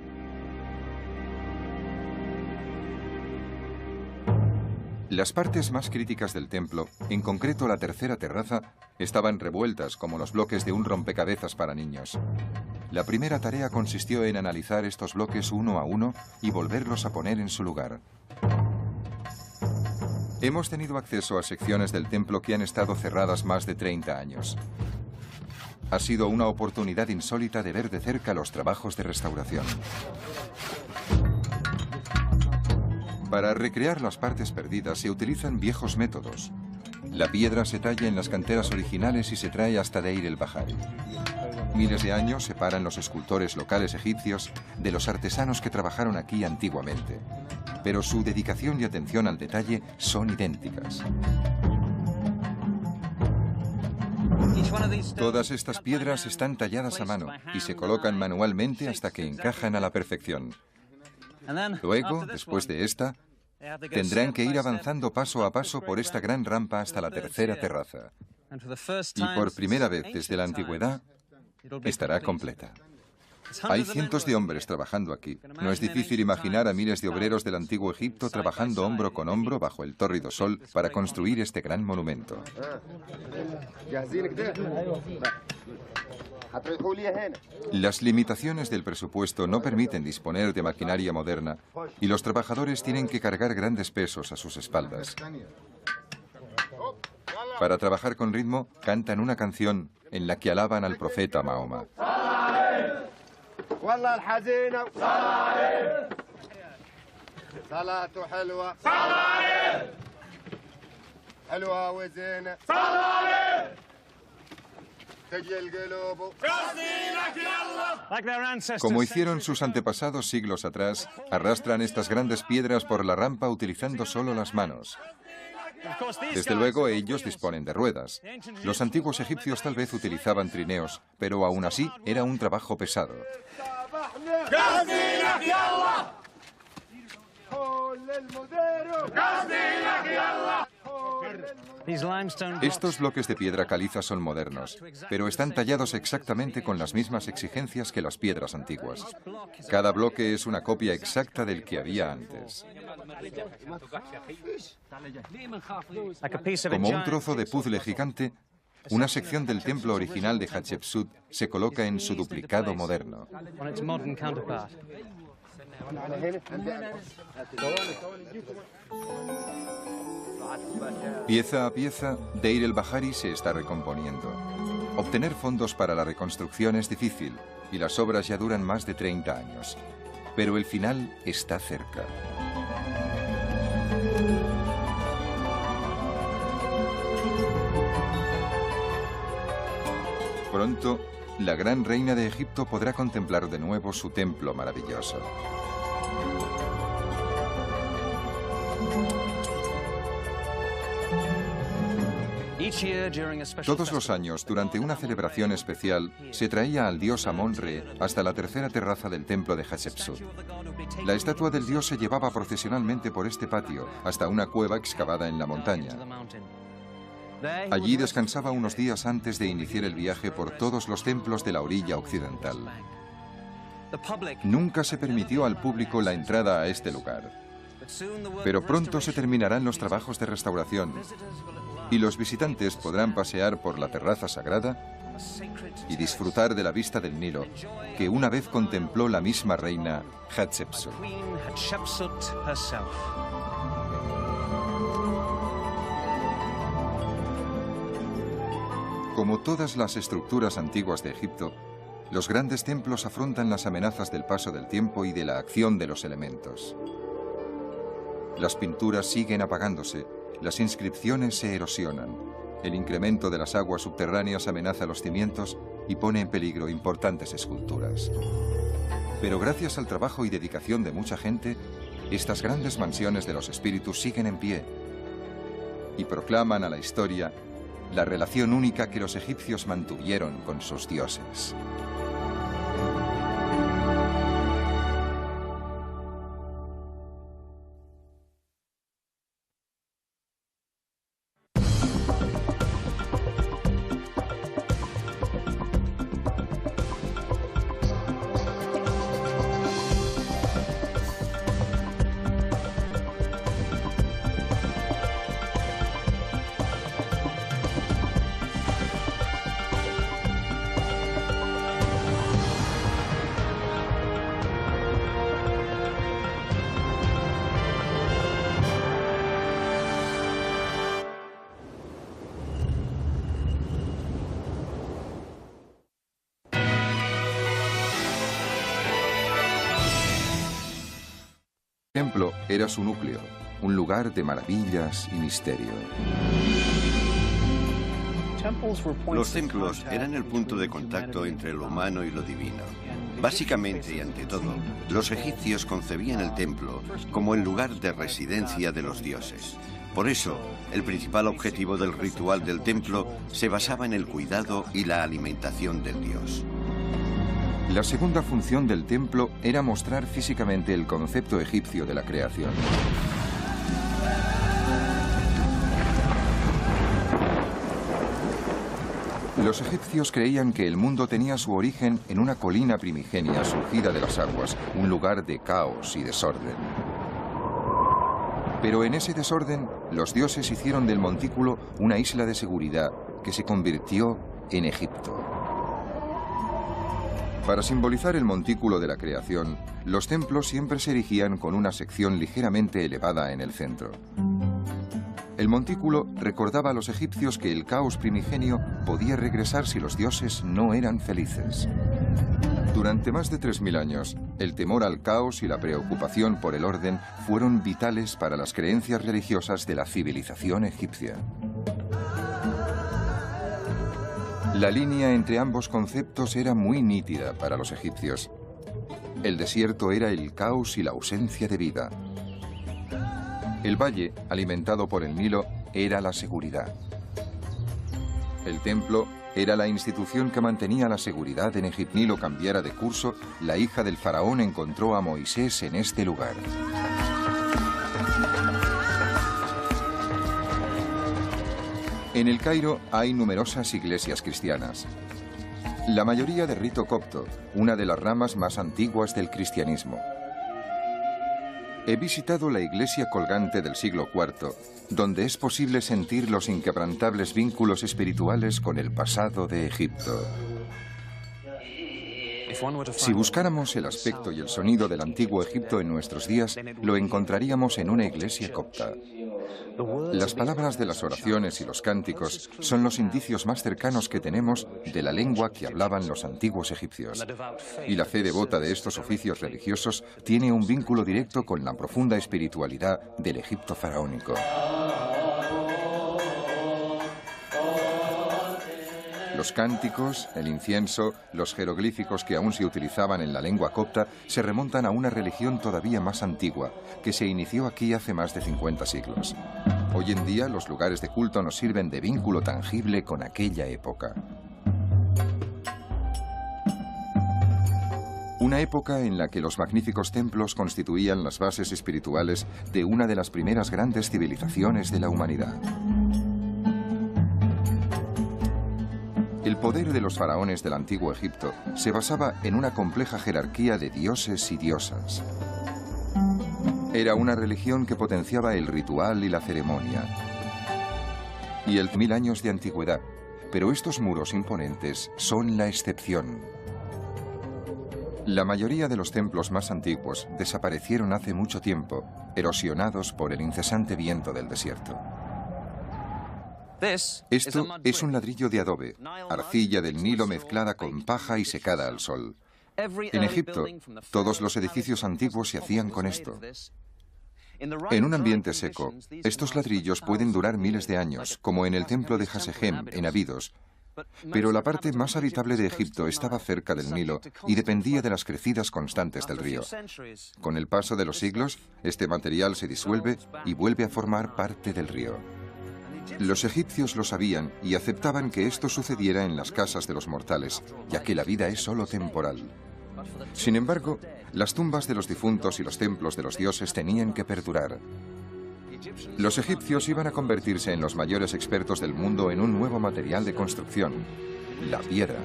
Las partes más críticas del templo, en concreto la tercera terraza, estaban revueltas como los bloques de un rompecabezas para niños. La primera tarea consistió en analizar estos bloques uno a uno y volverlos a poner en su lugar. Hemos tenido acceso a secciones del templo que han estado cerradas más de 30 años. Ha sido una oportunidad insólita de ver de cerca los trabajos de restauración. Para recrear las partes perdidas se utilizan viejos métodos. La piedra se talla en las canteras originales y se trae hasta Deir el-Bahari. Miles de años separan los escultores locales egipcios de los artesanos que trabajaron aquí antiguamente. Pero su dedicación y atención al detalle son idénticas. Todas estas piedras están talladas a mano y se colocan manualmente hasta que encajan a la perfección. Luego, después de esta, tendrán que ir avanzando paso a paso por esta gran rampa hasta la tercera terraza. Y por primera vez desde la antigüedad, estará completa. Hay cientos de hombres trabajando aquí. No es difícil imaginar a miles de obreros del antiguo Egipto trabajando hombro con hombro bajo el tórrido sol para construir este gran monumento. Las limitaciones del presupuesto no permiten disponer de maquinaria moderna y los trabajadores tienen que cargar grandes pesos a sus espaldas. Para trabajar con ritmo, cantan una canción en la que alaban al profeta Mahoma. Como hicieron sus antepasados siglos atrás, arrastran estas grandes piedras por la rampa utilizando solo las manos. Desde luego, ellos disponen de ruedas. Los antiguos egipcios tal vez utilizaban trineos, pero aún así era un trabajo pesado. Estos bloques de piedra caliza son modernos, pero están tallados exactamente con las mismas exigencias que las piedras antiguas. Cada bloque es una copia exacta del que había antes. Como un trozo de puzzle gigante, una sección del templo original de Hatshepsut se coloca en su duplicado moderno. Pieza a pieza, Deir el-Bahari se está recomponiendo. Obtener fondos para la reconstrucción es difícil y las obras ya duran más de 30 años. Pero el final está cerca. Pronto, la gran reina de Egipto podrá contemplar de nuevo su templo maravilloso. Todos los años, durante una celebración especial, se traía al dios Amon-Re hasta la tercera terraza del templo de Hatshepsut. La estatua del dios se llevaba procesionalmente por este patio hasta una cueva excavada en la montaña. Allí descansaba unos días antes de iniciar el viaje por todos los templos de la orilla occidental. Nunca se permitió al público la entrada a este lugar. Pero pronto se terminarán los trabajos de restauración y los visitantes podrán pasear por la terraza sagrada y disfrutar de la vista del Nilo que una vez contempló la misma reina Hatshepsut. Como todas las estructuras antiguas de Egipto, los grandes templos afrontan las amenazas del paso del tiempo y de la acción de los elementos. Las pinturas siguen apagándose, las inscripciones se erosionan, el incremento de las aguas subterráneas amenaza los cimientos y pone en peligro importantes esculturas. Pero gracias al trabajo y dedicación de mucha gente, estas grandes mansiones de los espíritus siguen en pie y proclaman a la historia la relación única que los egipcios mantuvieron con sus dioses. El templo era su núcleo, un lugar de maravillas y misterio. Los templos eran el punto de contacto entre lo humano y lo divino. Básicamente y ante todo, los egipcios concebían el templo como el lugar de residencia de los dioses. Por eso, el principal objetivo del ritual del templo se basaba en el cuidado y la alimentación del dios. La segunda función del templo era mostrar físicamente el concepto egipcio de la creación. Los egipcios creían que el mundo tenía su origen en una colina primigenia surgida de las aguas, un lugar de caos y desorden. Pero en ese desorden, los dioses hicieron del montículo una isla de seguridad que se convirtió en Egipto. Para simbolizar el montículo de la creación, los templos siempre se erigían con una sección ligeramente elevada en el centro. El montículo recordaba a los egipcios que el caos primigenio podía regresar si los dioses no eran felices. Durante más de 3000 años, el temor al caos y la preocupación por el orden fueron vitales para las creencias religiosas de la civilización egipcia. La línea entre ambos conceptos era muy nítida para los egipcios. El desierto era el caos y la ausencia de vida. El valle, alimentado por el Nilo, era la seguridad. El templo era la institución que mantenía la seguridad en Egipto. Nilo cambiara de curso, la hija del faraón encontró a Moisés en este lugar. En el Cairo hay numerosas iglesias cristianas. La mayoría de rito copto, una de las ramas más antiguas del cristianismo. He visitado la iglesia colgante del siglo IV, donde es posible sentir los inquebrantables vínculos espirituales con el pasado de Egipto. Si buscáramos el aspecto y el sonido del antiguo Egipto en nuestros días, lo encontraríamos en una iglesia copta. Las palabras de las oraciones y los cánticos son los indicios más cercanos que tenemos de la lengua que hablaban los antiguos egipcios. Y la fe devota de estos oficios religiosos tiene un vínculo directo con la profunda espiritualidad del Egipto faraónico. Los cánticos, el incienso, los jeroglíficos que aún se utilizaban en la lengua copta se remontan a una religión todavía más antigua, que se inició aquí hace más de 50 siglos. Hoy en día los lugares de culto nos sirven de vínculo tangible con aquella época. Una época en la que los magníficos templos constituían las bases espirituales de una de las primeras grandes civilizaciones de la humanidad. El poder de los faraones del antiguo Egipto se basaba en una compleja jerarquía de dioses y diosas. Era una religión que potenciaba el ritual y la ceremonia. Y el 1000 años de antigüedad. Pero estos muros imponentes son la excepción. La mayoría de los templos más antiguos desaparecieron hace mucho tiempo, erosionados por el incesante viento del desierto. Esto es un ladrillo de adobe, arcilla del Nilo mezclada con paja y secada al sol. En Egipto, todos los edificios antiguos se hacían con esto. En un ambiente seco, estos ladrillos pueden durar miles de años, como en el templo de Hasegem, en Abidos. Pero la parte más habitable de Egipto estaba cerca del Nilo y dependía de las crecidas constantes del río. Con el paso de los siglos, este material se disuelve y vuelve a formar parte del río. Los egipcios lo sabían y aceptaban que esto sucediera en las casas de los mortales, ya que la vida es solo temporal. Sin embargo, las tumbas de los difuntos y los templos de los dioses tenían que perdurar. Los egipcios iban a convertirse en los mayores expertos del mundo en un nuevo material de construcción, la piedra.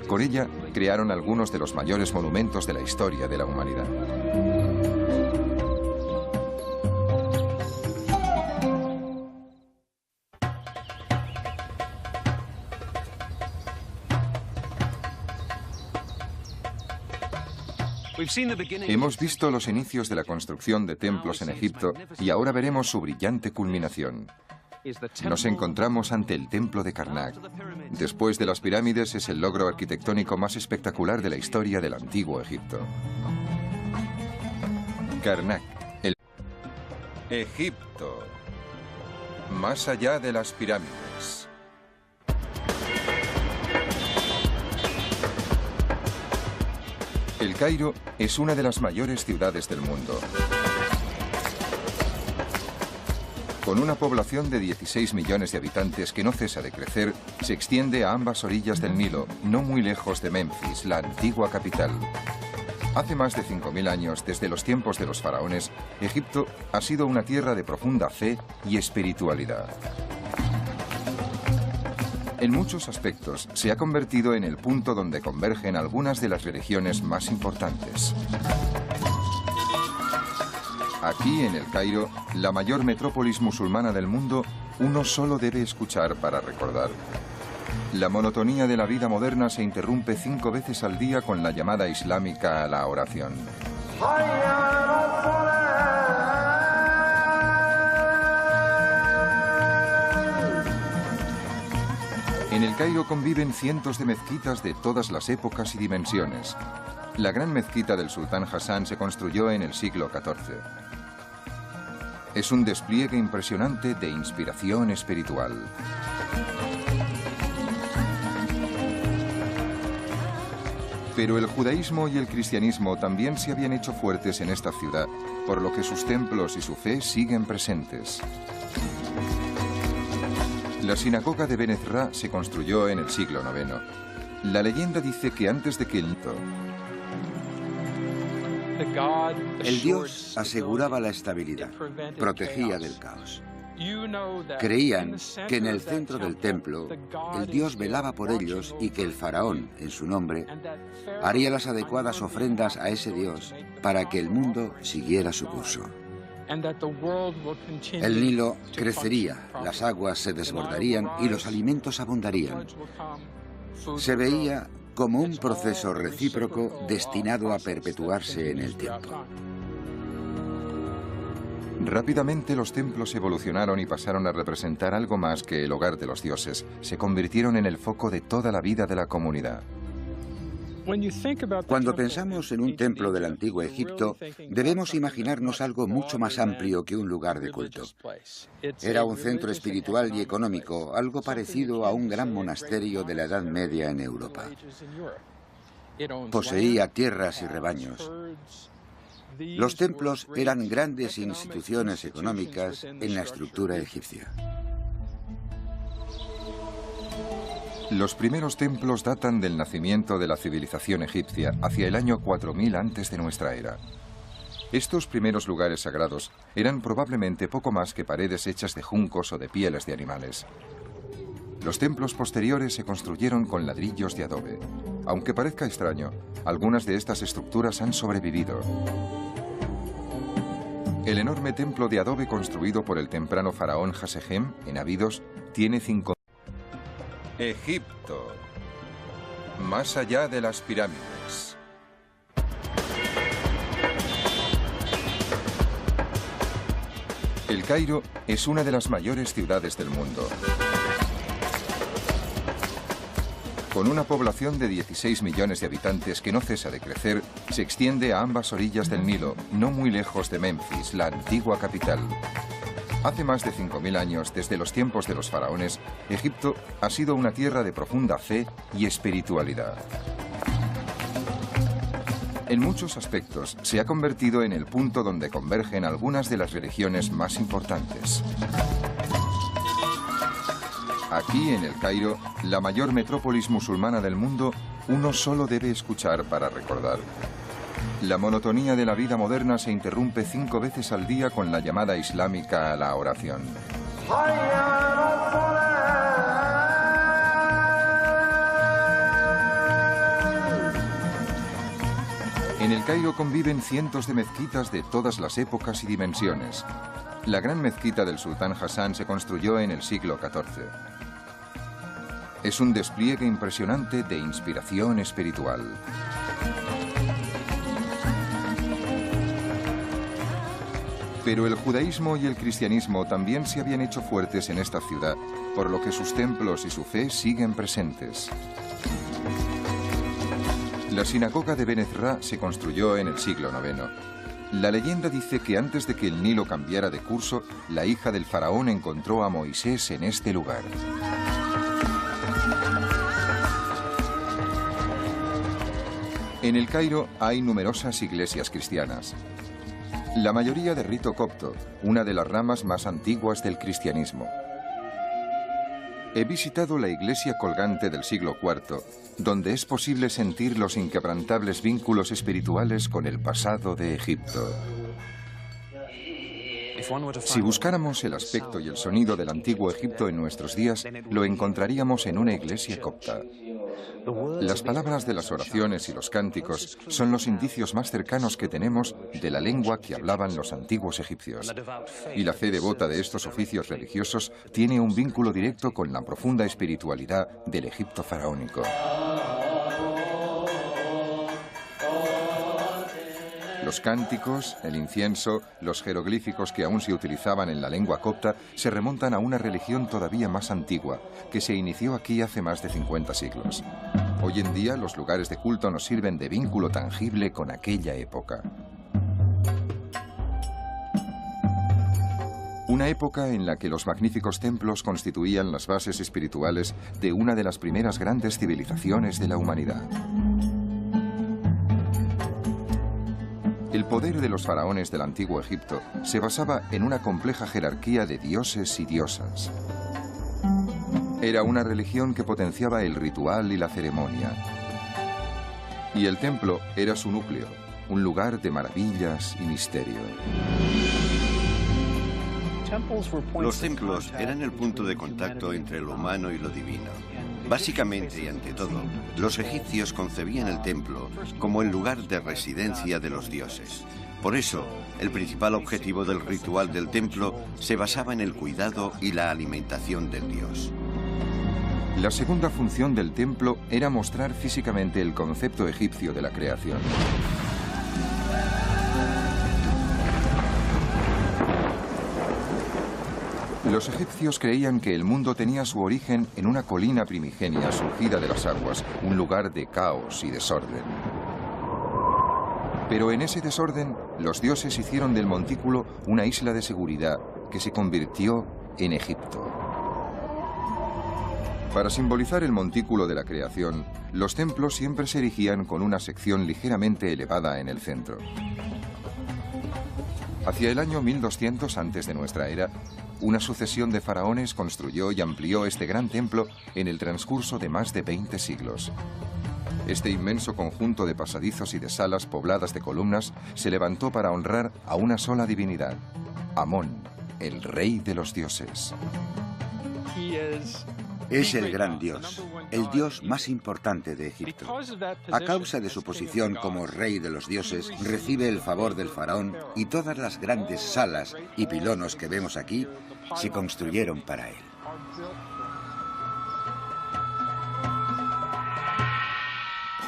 Con ella crearon algunos de los mayores monumentos de la historia de la humanidad. Hemos visto los inicios de la construcción de templos en Egipto y ahora veremos su brillante culminación. Nos encontramos ante el templo de Karnak. Después de las pirámides, es el logro arquitectónico más espectacular de la historia del antiguo Egipto. Karnak, el Egipto, más allá de las pirámides. El Cairo es una de las mayores ciudades del mundo. Con una población de 16 millones de habitantes que no cesa de crecer, se extiende a ambas orillas del Nilo, no muy lejos de Memphis, la antigua capital. Hace más de 5000 años, desde los tiempos de los faraones, Egipto ha sido una tierra de profunda fe y espiritualidad. En muchos aspectos, se ha convertido en el punto donde convergen algunas de las religiones más importantes. Aquí, en el Cairo, la mayor metrópolis musulmana del mundo, uno solo debe escuchar para recordar. La monotonía de la vida moderna se interrumpe 5 veces al día con la llamada islámica a la oración. En el Cairo conviven cientos de mezquitas de todas las épocas y dimensiones. La gran mezquita del sultán Hassan se construyó en el siglo XIV. Es un despliegue impresionante de inspiración espiritual. Pero el judaísmo y el cristianismo también se habían hecho fuertes en esta ciudad, por lo que sus templos y su fe siguen presentes. La sinagoga de Ben Ezra se construyó en el siglo IX. La leyenda dice que antes de que el Dios aseguraba la estabilidad, protegía del caos. Creían que en el centro del templo el Dios velaba por ellos y que el faraón, en su nombre, haría las adecuadas ofrendas a ese Dios para que el mundo siguiera su curso. El Nilo crecería, las aguas se desbordarían y los alimentos abundarían. Se veía como un proceso recíproco destinado a perpetuarse en el tiempo. Rápidamente los templos evolucionaron y pasaron a representar algo más que el hogar de los dioses. Se convirtieron en el foco de toda la vida de la comunidad. Cuando pensamos en un templo del antiguo Egipto, debemos imaginarnos algo mucho más amplio que un lugar de culto. Era un centro espiritual y económico, algo parecido a un gran monasterio de la Edad Media en Europa. Poseía tierras y rebaños. Los templos eran grandes instituciones económicas en la estructura egipcia. Los primeros templos datan del nacimiento de la civilización egipcia hacia el año 4000 antes de nuestra era. Estos primeros lugares sagrados eran probablemente poco más que paredes hechas de juncos o de pieles de animales. Los templos posteriores se construyeron con ladrillos de adobe. Aunque parezca extraño, algunas de estas estructuras han sobrevivido. El enorme templo de adobe construido por el temprano faraón Jasejem, en Abidos, tiene 5... Egipto. Más allá de las pirámides. El Cairo es una de las mayores ciudades del mundo. Con una población de 16 millones de habitantes que no cesa de crecer, se extiende a ambas orillas del Nilo, no muy lejos de Memphis, la antigua capital. Hace más de 5.000 años, desde los tiempos de los faraones, Egipto ha sido una tierra de profunda fe y espiritualidad. En muchos aspectos, se ha convertido en el punto donde convergen algunas de las religiones más importantes. Aquí, en el Cairo, la mayor metrópolis musulmana del mundo, uno solo debe escuchar para recordar. La monotonía de la vida moderna se interrumpe 5 veces al día con la llamada islámica a la oración. En el Cairo conviven cientos de mezquitas de todas las épocas y dimensiones. La gran mezquita del sultán Hassan se construyó en el siglo XIV. Es un despliegue impresionante de inspiración espiritual. Pero el judaísmo y el cristianismo también se habían hecho fuertes en esta ciudad, por lo que sus templos y su fe siguen presentes. La sinagoga de Ben Ezra se construyó en el siglo IX. La leyenda dice que antes de que el Nilo cambiara de curso, la hija del faraón encontró a Moisés en este lugar. En el Cairo hay numerosas iglesias cristianas. La mayoría de rito copto, una de las ramas más antiguas del cristianismo. He visitado la iglesia colgante del siglo IV, donde es posible sentir los inquebrantables vínculos espirituales con el pasado de Egipto. Si buscáramos el aspecto y el sonido del antiguo Egipto en nuestros días, lo encontraríamos en una iglesia copta. Las palabras de las oraciones y los cánticos son los indicios más cercanos que tenemos de la lengua que hablaban los antiguos egipcios. Y la fe devota de estos oficios religiosos tiene un vínculo directo con la profunda espiritualidad del Egipto faraónico. Los cánticos, el incienso, los jeroglíficos que aún se utilizaban en la lengua copta se remontan a una religión todavía más antigua, que se inició aquí hace más de 50 siglos. Hoy en día los lugares de culto nos sirven de vínculo tangible con aquella época. Una época en la que los magníficos templos constituían las bases espirituales de una de las primeras grandes civilizaciones de la humanidad. El poder de los faraones del antiguo Egipto se basaba en una compleja jerarquía de dioses y diosas. Era una religión que potenciaba el ritual y la ceremonia. Y el templo era su núcleo, un lugar de maravillas y misterio. Los templos eran el punto de contacto entre lo humano y lo divino. Básicamente y ante todo, los egipcios concebían el templo como el lugar de residencia de los dioses. Por eso, el principal objetivo del ritual del templo se basaba en el cuidado y la alimentación del dios. La segunda función del templo era mostrar físicamente el concepto egipcio de la creación. Los egipcios creían que el mundo tenía su origen en una colina primigenia surgida de las aguas, un lugar de caos y desorden. Pero en ese desorden, los dioses hicieron del montículo una isla de seguridad que se convirtió en Egipto. Para simbolizar el montículo de la creación, los templos siempre se erigían con una sección ligeramente elevada en el centro. Hacia el año 1200 antes de nuestra era, una sucesión de faraones construyó y amplió este gran templo en el transcurso de más de 20 siglos. Este inmenso conjunto de pasadizos y de salas pobladas de columnas se levantó para honrar a una sola divinidad, Amón, el rey de los dioses. Es el gran dios, el dios más importante de Egipto. A causa de su posición como rey de los dioses, recibe el favor del faraón y todas las grandes salas y pilonos que vemos aquí se construyeron para él.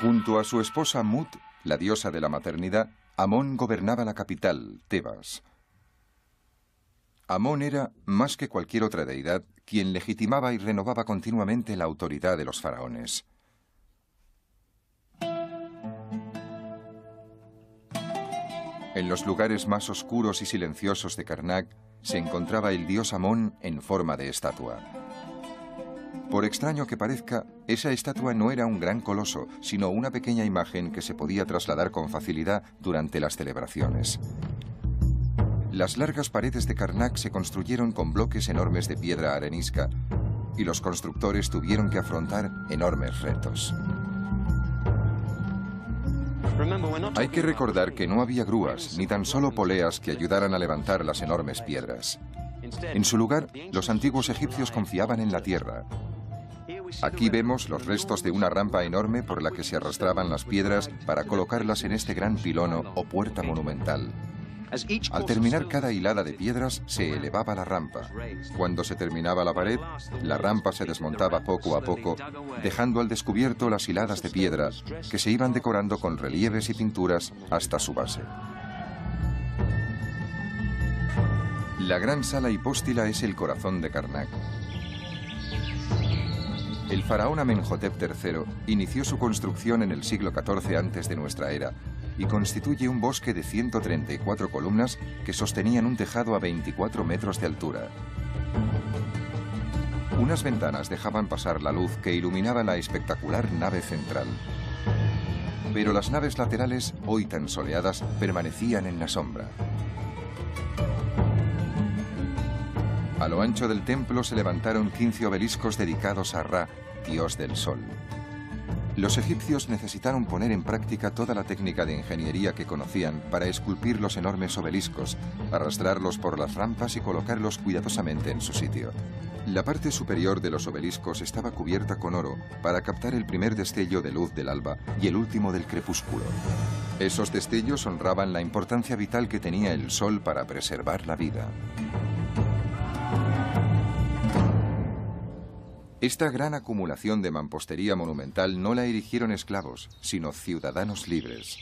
Junto a su esposa Mut, la diosa de la maternidad, Amón gobernaba la capital, Tebas. Amón era, más que cualquier otra deidad, quien legitimaba y renovaba continuamente la autoridad de los faraones. En los lugares más oscuros y silenciosos de Karnak se encontraba el dios Amón en forma de estatua. Por extraño que parezca, esa estatua no era un gran coloso, sino una pequeña imagen que se podía trasladar con facilidad durante las celebraciones. Las largas paredes de Karnak se construyeron con bloques enormes de piedra arenisca y los constructores tuvieron que afrontar enormes retos. Hay que recordar que no había grúas ni tan solo poleas que ayudaran a levantar las enormes piedras. En su lugar, los antiguos egipcios confiaban en la tierra. Aquí vemos los restos de una rampa enorme por la que se arrastraban las piedras para colocarlas en este gran pilono o puerta monumental. Al terminar cada hilada de piedras, se elevaba la rampa. Cuando se terminaba la pared, la rampa se desmontaba poco a poco, dejando al descubierto las hiladas de piedra, que se iban decorando con relieves y pinturas hasta su base. La gran sala hipóstila es el corazón de Karnak. El faraón Amenhotep III inició su construcción en el siglo XIV antes de nuestra era y constituye un bosque de 134 columnas que sostenían un tejado a 24 metros de altura. Unas ventanas dejaban pasar la luz que iluminaba la espectacular nave central. Pero las naves laterales, hoy tan soleadas, permanecían en la sombra. A lo ancho del templo se levantaron 15 obeliscos dedicados a Ra, dios del sol. Los egipcios necesitaron poner en práctica toda la técnica de ingeniería que conocían para esculpir los enormes obeliscos, arrastrarlos por las rampas y colocarlos cuidadosamente en su sitio. La parte superior de los obeliscos estaba cubierta con oro para captar el primer destello de luz del alba y el último del crepúsculo. Esos destellos honraban la importancia vital que tenía el sol para preservar la vida. Esta gran acumulación de mampostería monumental no la erigieron esclavos, sino ciudadanos libres.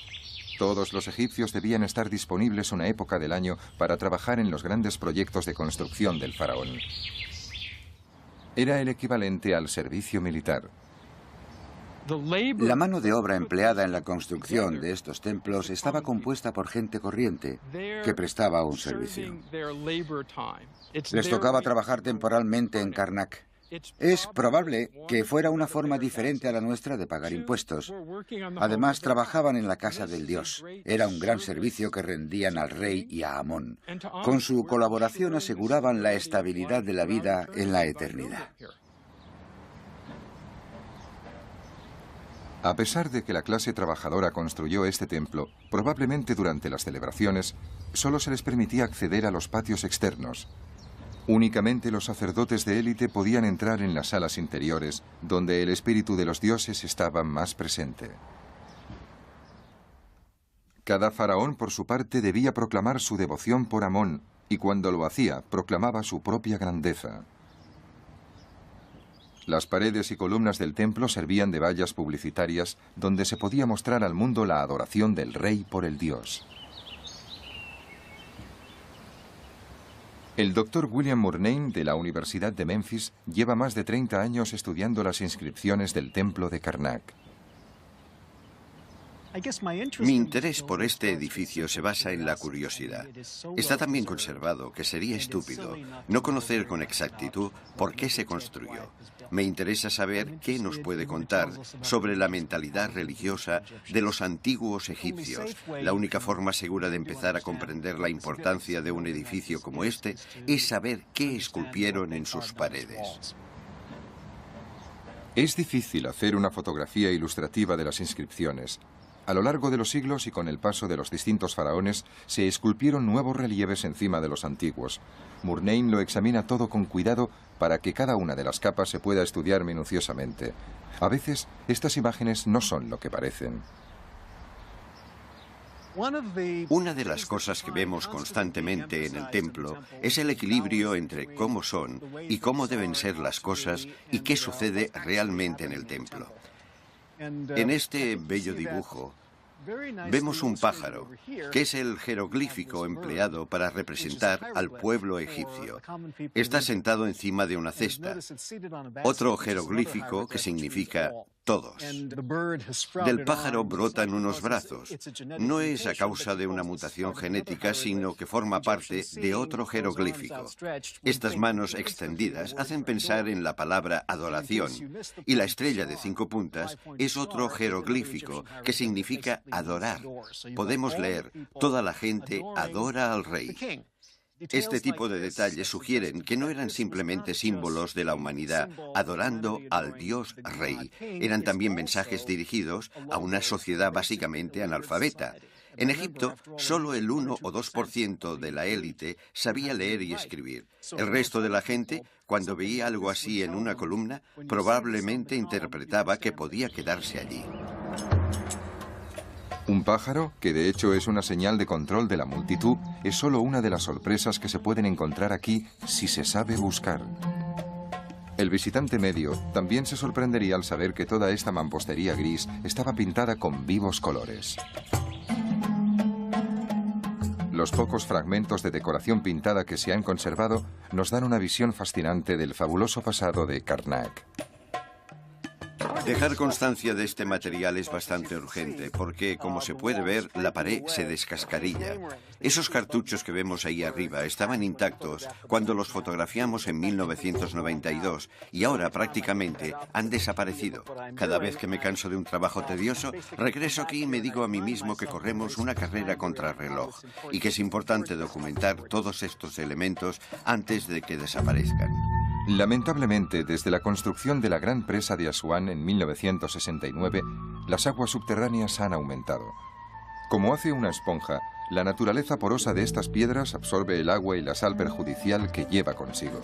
Todos los egipcios debían estar disponibles una época del año para trabajar en los grandes proyectos de construcción del faraón. Era el equivalente al servicio militar. La mano de obra empleada en la construcción de estos templos estaba compuesta por gente corriente que prestaba un servicio. Les tocaba trabajar temporalmente en Karnak. Es probable que fuera una forma diferente a la nuestra de pagar impuestos. Además, trabajaban en la casa del dios. Era un gran servicio que rendían al rey y a Amón. Con su colaboración aseguraban la estabilidad de la vida en la eternidad. A pesar de que la clase trabajadora construyó este templo, probablemente durante las celebraciones, solo se les permitía acceder a los patios externos. Únicamente los sacerdotes de élite podían entrar en las salas interiores, donde el espíritu de los dioses estaba más presente. Cada faraón, por su parte, debía proclamar su devoción por Amón, y cuando lo hacía, proclamaba su propia grandeza. Las paredes y columnas del templo servían de vallas publicitarias, donde se podía mostrar al mundo la adoración del rey por el dios. El doctor William Murnane, de la Universidad de Memphis, lleva más de 30 años estudiando las inscripciones del templo de Karnak. Mi interés por este edificio se basa en la curiosidad. Está tan bien conservado que sería estúpido no conocer con exactitud por qué se construyó. Me interesa saber qué nos puede contar sobre la mentalidad religiosa de los antiguos egipcios. La única forma segura de empezar a comprender la importancia de un edificio como este es saber qué esculpieron en sus paredes. Es difícil hacer una fotografía ilustrativa de las inscripciones. A lo largo de los siglos y con el paso de los distintos faraones, se esculpieron nuevos relieves encima de los antiguos. Murnane lo examina todo con cuidado para que cada una de las capas se pueda estudiar minuciosamente. A veces, estas imágenes no son lo que parecen. Una de las cosas que vemos constantemente en el templo es el equilibrio entre cómo son y cómo deben ser las cosas y qué sucede realmente en el templo. En este bello dibujo vemos un pájaro, que es el jeroglífico empleado para representar al pueblo egipcio. Está sentado encima de una cesta. Otro jeroglífico que significa todos. Del pájaro brotan unos brazos. No es a causa de una mutación genética, sino que forma parte de otro jeroglífico. Estas manos extendidas hacen pensar en la palabra adoración, y la estrella de 5 puntas es otro jeroglífico que significa adorar. Podemos leer, toda la gente adora al rey. Este tipo de detalles sugieren que no eran simplemente símbolos de la humanidad adorando al Dios Rey. Eran también mensajes dirigidos a una sociedad básicamente analfabeta. En Egipto, solo el 1 o 2% de la élite sabía leer y escribir. El resto de la gente, cuando veía algo así en una columna, probablemente interpretaba que podía quedarse allí. Un pájaro, que de hecho es una señal de control de la multitud, es solo una de las sorpresas que se pueden encontrar aquí si se sabe buscar. El visitante medio también se sorprendería al saber que toda esta mampostería gris estaba pintada con vivos colores. Los pocos fragmentos de decoración pintada que se han conservado nos dan una visión fascinante del fabuloso pasado de Karnak. Dejar constancia de este material es bastante urgente porque, como se puede ver, la pared se descascarilla. Esos cartuchos que vemos ahí arriba estaban intactos cuando los fotografiamos en 1992 y ahora prácticamente han desaparecido. Cada vez que me canso de un trabajo tedioso, regreso aquí y me digo a mí mismo que corremos una carrera contra reloj y que es importante documentar todos estos elementos antes de que desaparezcan. Lamentablemente, desde la construcción de la gran presa de Asuán en 1969, las aguas subterráneas han aumentado. Como hace una esponja, la naturaleza porosa de estas piedras absorbe el agua y la sal perjudicial que lleva consigo.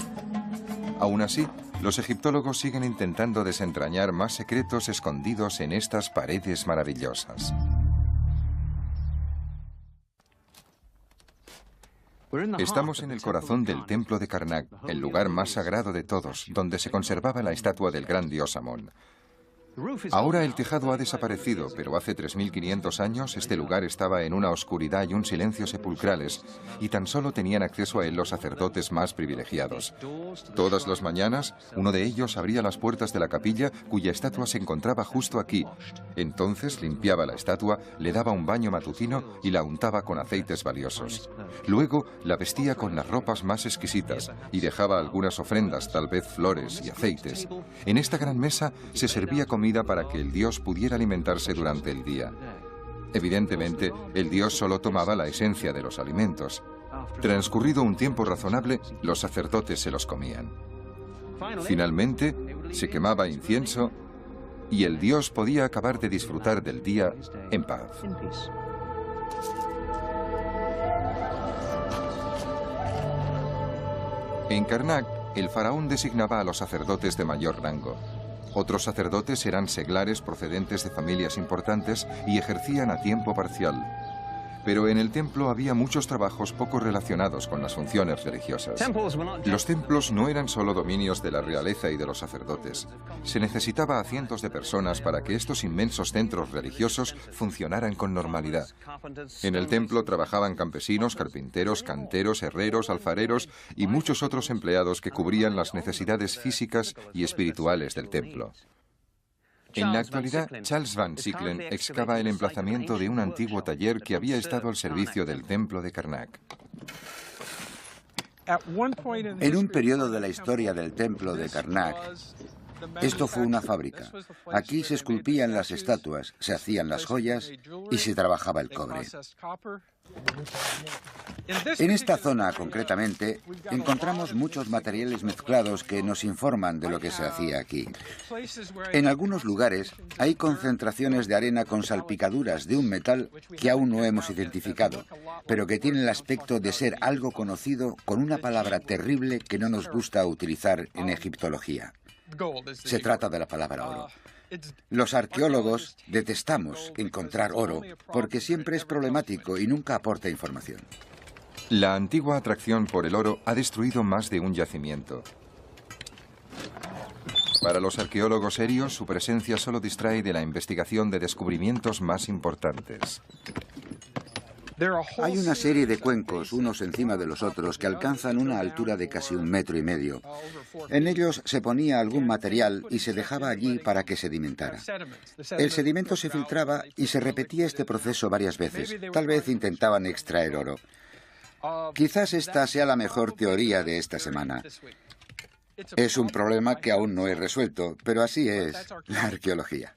Aún así, los egiptólogos siguen intentando desentrañar más secretos escondidos en estas paredes maravillosas. Estamos en el corazón del templo de Karnak, el lugar más sagrado de todos, donde se conservaba la estatua del gran dios Amón. Ahora el tejado ha desaparecido, pero hace 3.500 años este lugar estaba en una oscuridad y un silencio sepulcrales, y tan solo tenían acceso a él los sacerdotes más privilegiados. Todas las mañanas, uno de ellos abría las puertas de la capilla, cuya estatua se encontraba justo aquí. Entonces limpiaba la estatua, le daba un baño matutino y la untaba con aceites valiosos. Luego la vestía con las ropas más exquisitas y dejaba algunas ofrendas, tal vez flores y aceites. En esta gran mesa se servía comida para que el dios pudiera alimentarse durante el día. Evidentemente, el dios solo tomaba la esencia de los alimentos. Transcurrido un tiempo razonable, los sacerdotes se los comían. Finalmente, se quemaba incienso y el dios podía acabar de disfrutar del día en paz. En Karnak, el faraón designaba a los sacerdotes de mayor rango. Otros sacerdotes eran seglares procedentes de familias importantes y ejercían a tiempo parcial. Pero en el templo había muchos trabajos poco relacionados con las funciones religiosas. Los templos no eran solo dominios de la realeza y de los sacerdotes. Se necesitaba a cientos de personas para que estos inmensos centros religiosos funcionaran con normalidad. En el templo trabajaban campesinos, carpinteros, canteros, herreros, alfareros y muchos otros empleados que cubrían las necesidades físicas y espirituales del templo. En la actualidad, Charles Van Sicklen excava el emplazamiento de un antiguo taller que había estado al servicio del templo de Karnak. En un periodo de la historia del templo de Karnak, Esto fue una fábrica. Aquí se esculpían las estatuas, se hacían las joyas y se trabajaba el cobre. En esta zona, concretamente, encontramos muchos materiales mezclados que nos informan de lo que se hacía aquí. En algunos lugares hay concentraciones de arena con salpicaduras de un metal que aún no hemos identificado, pero que tiene el aspecto de ser algo conocido con una palabra terrible que no nos gusta utilizar en egiptología. Se trata de la palabra oro. Los arqueólogos detestamos encontrar oro porque siempre es problemático y nunca aporta información. La antigua atracción por el oro ha destruido más de un yacimiento. Para los arqueólogos serios, su presencia solo distrae de la investigación de descubrimientos más importantes. Hay una serie de cuencos, unos encima de los otros, que alcanzan una altura de casi 1,5 metros. En ellos se ponía algún material y se dejaba allí para que sedimentara. El sedimento se filtraba y se repetía este proceso varias veces. Tal vez intentaban extraer oro. Quizás esta sea la mejor teoría de esta semana. Es un problema que aún no he resuelto, pero así es la arqueología.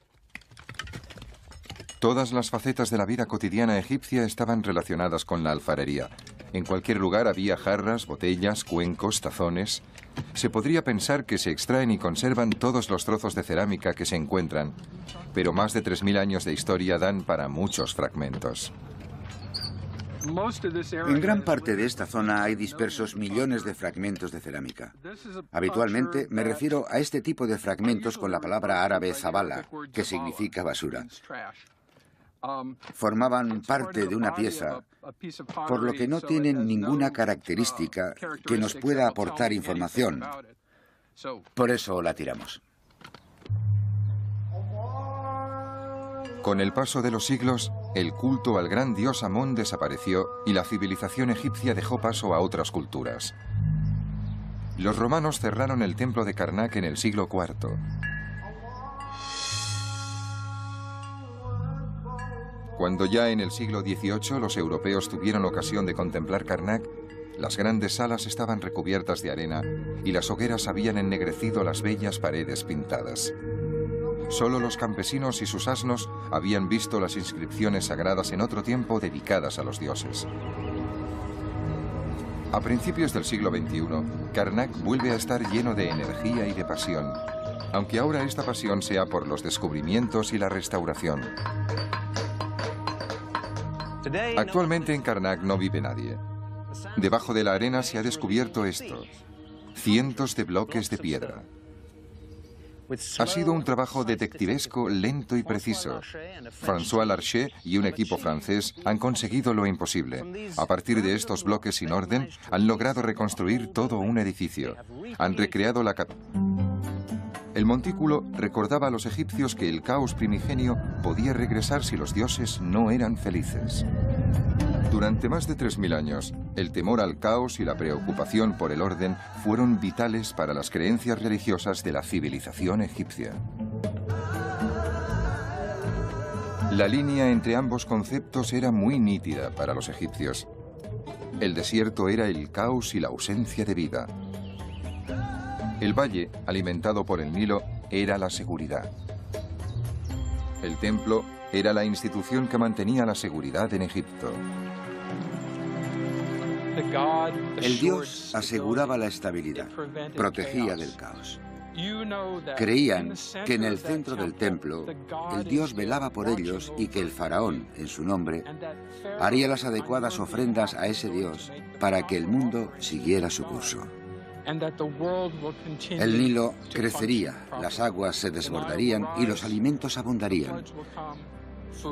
Todas las facetas de la vida cotidiana egipcia estaban relacionadas con la alfarería. En cualquier lugar había jarras, botellas, cuencos, tazones. Se podría pensar que se extraen y conservan todos los trozos de cerámica que se encuentran, pero más de 3.000 años de historia dan para muchos fragmentos. En gran parte de esta zona hay dispersos millones de fragmentos de cerámica. Habitualmente me refiero a este tipo de fragmentos con la palabra árabe zabala, que significa basura. Formaban parte de una pieza, por lo que no tienen ninguna característica que nos pueda aportar información. Por eso la tiramos. Con el paso de los siglos, el culto al gran dios Amón desapareció y la civilización egipcia dejó paso a otras culturas. Los romanos cerraron el templo de Karnak en el siglo IV. Cuando ya en el siglo XVIII los europeos tuvieron ocasión de contemplar Karnak, las grandes salas estaban recubiertas de arena y las hogueras habían ennegrecido las bellas paredes pintadas. Solo los campesinos y sus asnos habían visto las inscripciones sagradas en otro tiempo dedicadas a los dioses. A principios del siglo XXI, Karnak vuelve a estar lleno de energía y de pasión, aunque ahora esta pasión sea por los descubrimientos y la restauración. Actualmente en Karnak no vive nadie. Debajo de la arena se ha descubierto esto: cientos de bloques de piedra. Ha sido un trabajo detectivesco lento y preciso. François Larcher y un equipo francés han conseguido lo imposible. A partir de estos bloques sin orden, han logrado reconstruir todo un edificio. Han recreado la El montículo recordaba a los egipcios que el caos primigenio podía regresar si los dioses no eran felices. Durante más de 3.000 años, el temor al caos y la preocupación por el orden fueron vitales para las creencias religiosas de la civilización egipcia. La línea entre ambos conceptos era muy nítida para los egipcios. El desierto era el caos y la ausencia de vida. El valle, alimentado por el Nilo, era la seguridad. El templo era la institución que mantenía la seguridad en Egipto. El dios aseguraba la estabilidad, protegía del caos. Creían que en el centro del templo el dios velaba por ellos y que el faraón, en su nombre, haría las adecuadas ofrendas a ese dios para que el mundo siguiera su curso. El Nilo crecería, las aguas se desbordarían y los alimentos abundarían.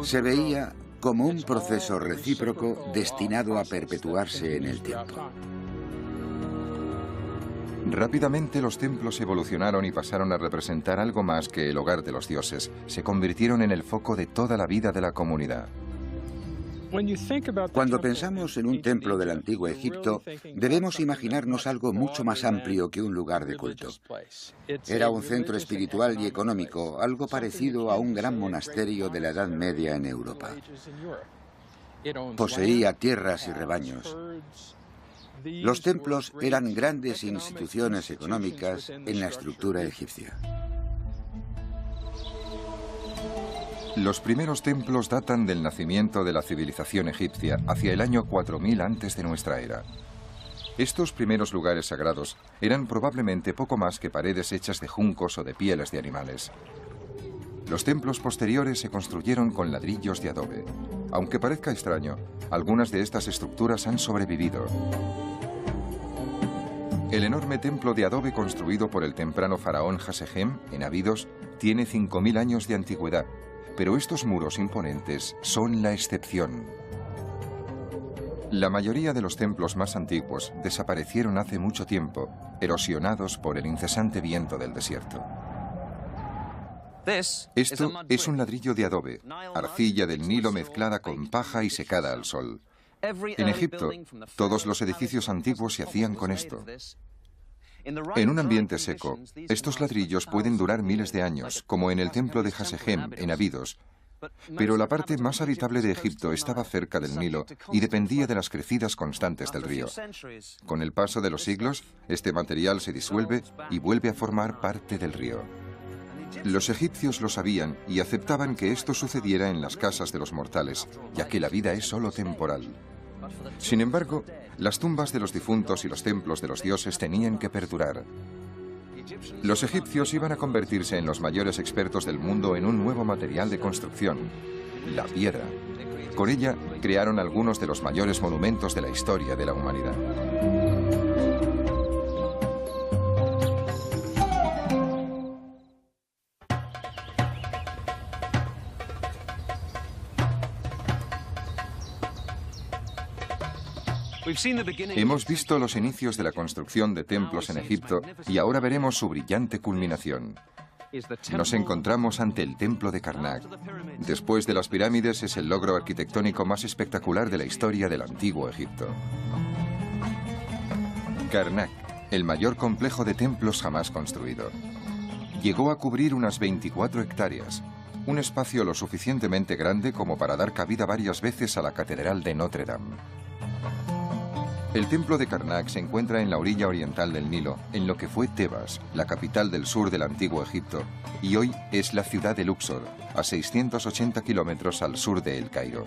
Se veía como un proceso recíproco destinado a perpetuarse en el tiempo. Rápidamente los templos evolucionaron y pasaron a representar algo más que el hogar de los dioses. Se convirtieron en el foco de toda la vida de la comunidad. Cuando pensamos en un templo del antiguo Egipto, debemos imaginarnos algo mucho más amplio que un lugar de culto. Era un centro espiritual y económico, algo parecido a un gran monasterio de la Edad Media en Europa. Poseía tierras y rebaños. Los templos eran grandes instituciones económicas en la estructura egipcia. Los primeros templos datan del nacimiento de la civilización egipcia hacia el año 4000 antes de nuestra era. Estos primeros lugares sagrados eran probablemente poco más que paredes hechas de juncos o de pieles de animales. Los templos posteriores se construyeron con ladrillos de adobe. Aunque parezca extraño, algunas de estas estructuras han sobrevivido. El enorme templo de adobe construido por el temprano faraón Hasegem, en Abidos, tiene 5000 años de antigüedad, pero estos muros imponentes son la excepción. La mayoría de los templos más antiguos desaparecieron hace mucho tiempo, erosionados por el incesante viento del desierto. Esto es un ladrillo de adobe, arcilla del Nilo mezclada con paja y secada al sol. En Egipto, todos los edificios antiguos se hacían con esto. En un ambiente seco, estos ladrillos pueden durar miles de años, como en el templo de Hasegem, en Abidos. Pero la parte más habitable de Egipto estaba cerca del Nilo y dependía de las crecidas constantes del río. Con el paso de los siglos, este material se disuelve y vuelve a formar parte del río. Los egipcios lo sabían y aceptaban que esto sucediera en las casas de los mortales, ya que la vida es solo temporal. Sin embargo, las tumbas de los difuntos y los templos de los dioses tenían que perdurar. Los egipcios iban a convertirse en los mayores expertos del mundo en un nuevo material de construcción, la piedra. Con ella crearon algunos de los mayores monumentos de la historia de la humanidad. Hemos visto los inicios de la construcción de templos en Egipto y ahora veremos su brillante culminación. Nos encontramos ante el templo de Karnak. Después de las pirámides, es el logro arquitectónico más espectacular de la historia del antiguo Egipto. Karnak, el mayor complejo de templos jamás construido. Llegó a cubrir unas 24 hectáreas, un espacio lo suficientemente grande como para dar cabida varias veces a la Catedral de Notre Dame. El templo de Karnak se encuentra en la orilla oriental del Nilo, en lo que fue Tebas, la capital del sur del antiguo Egipto, y hoy es la ciudad de Luxor, a 680 kilómetros al sur de El Cairo.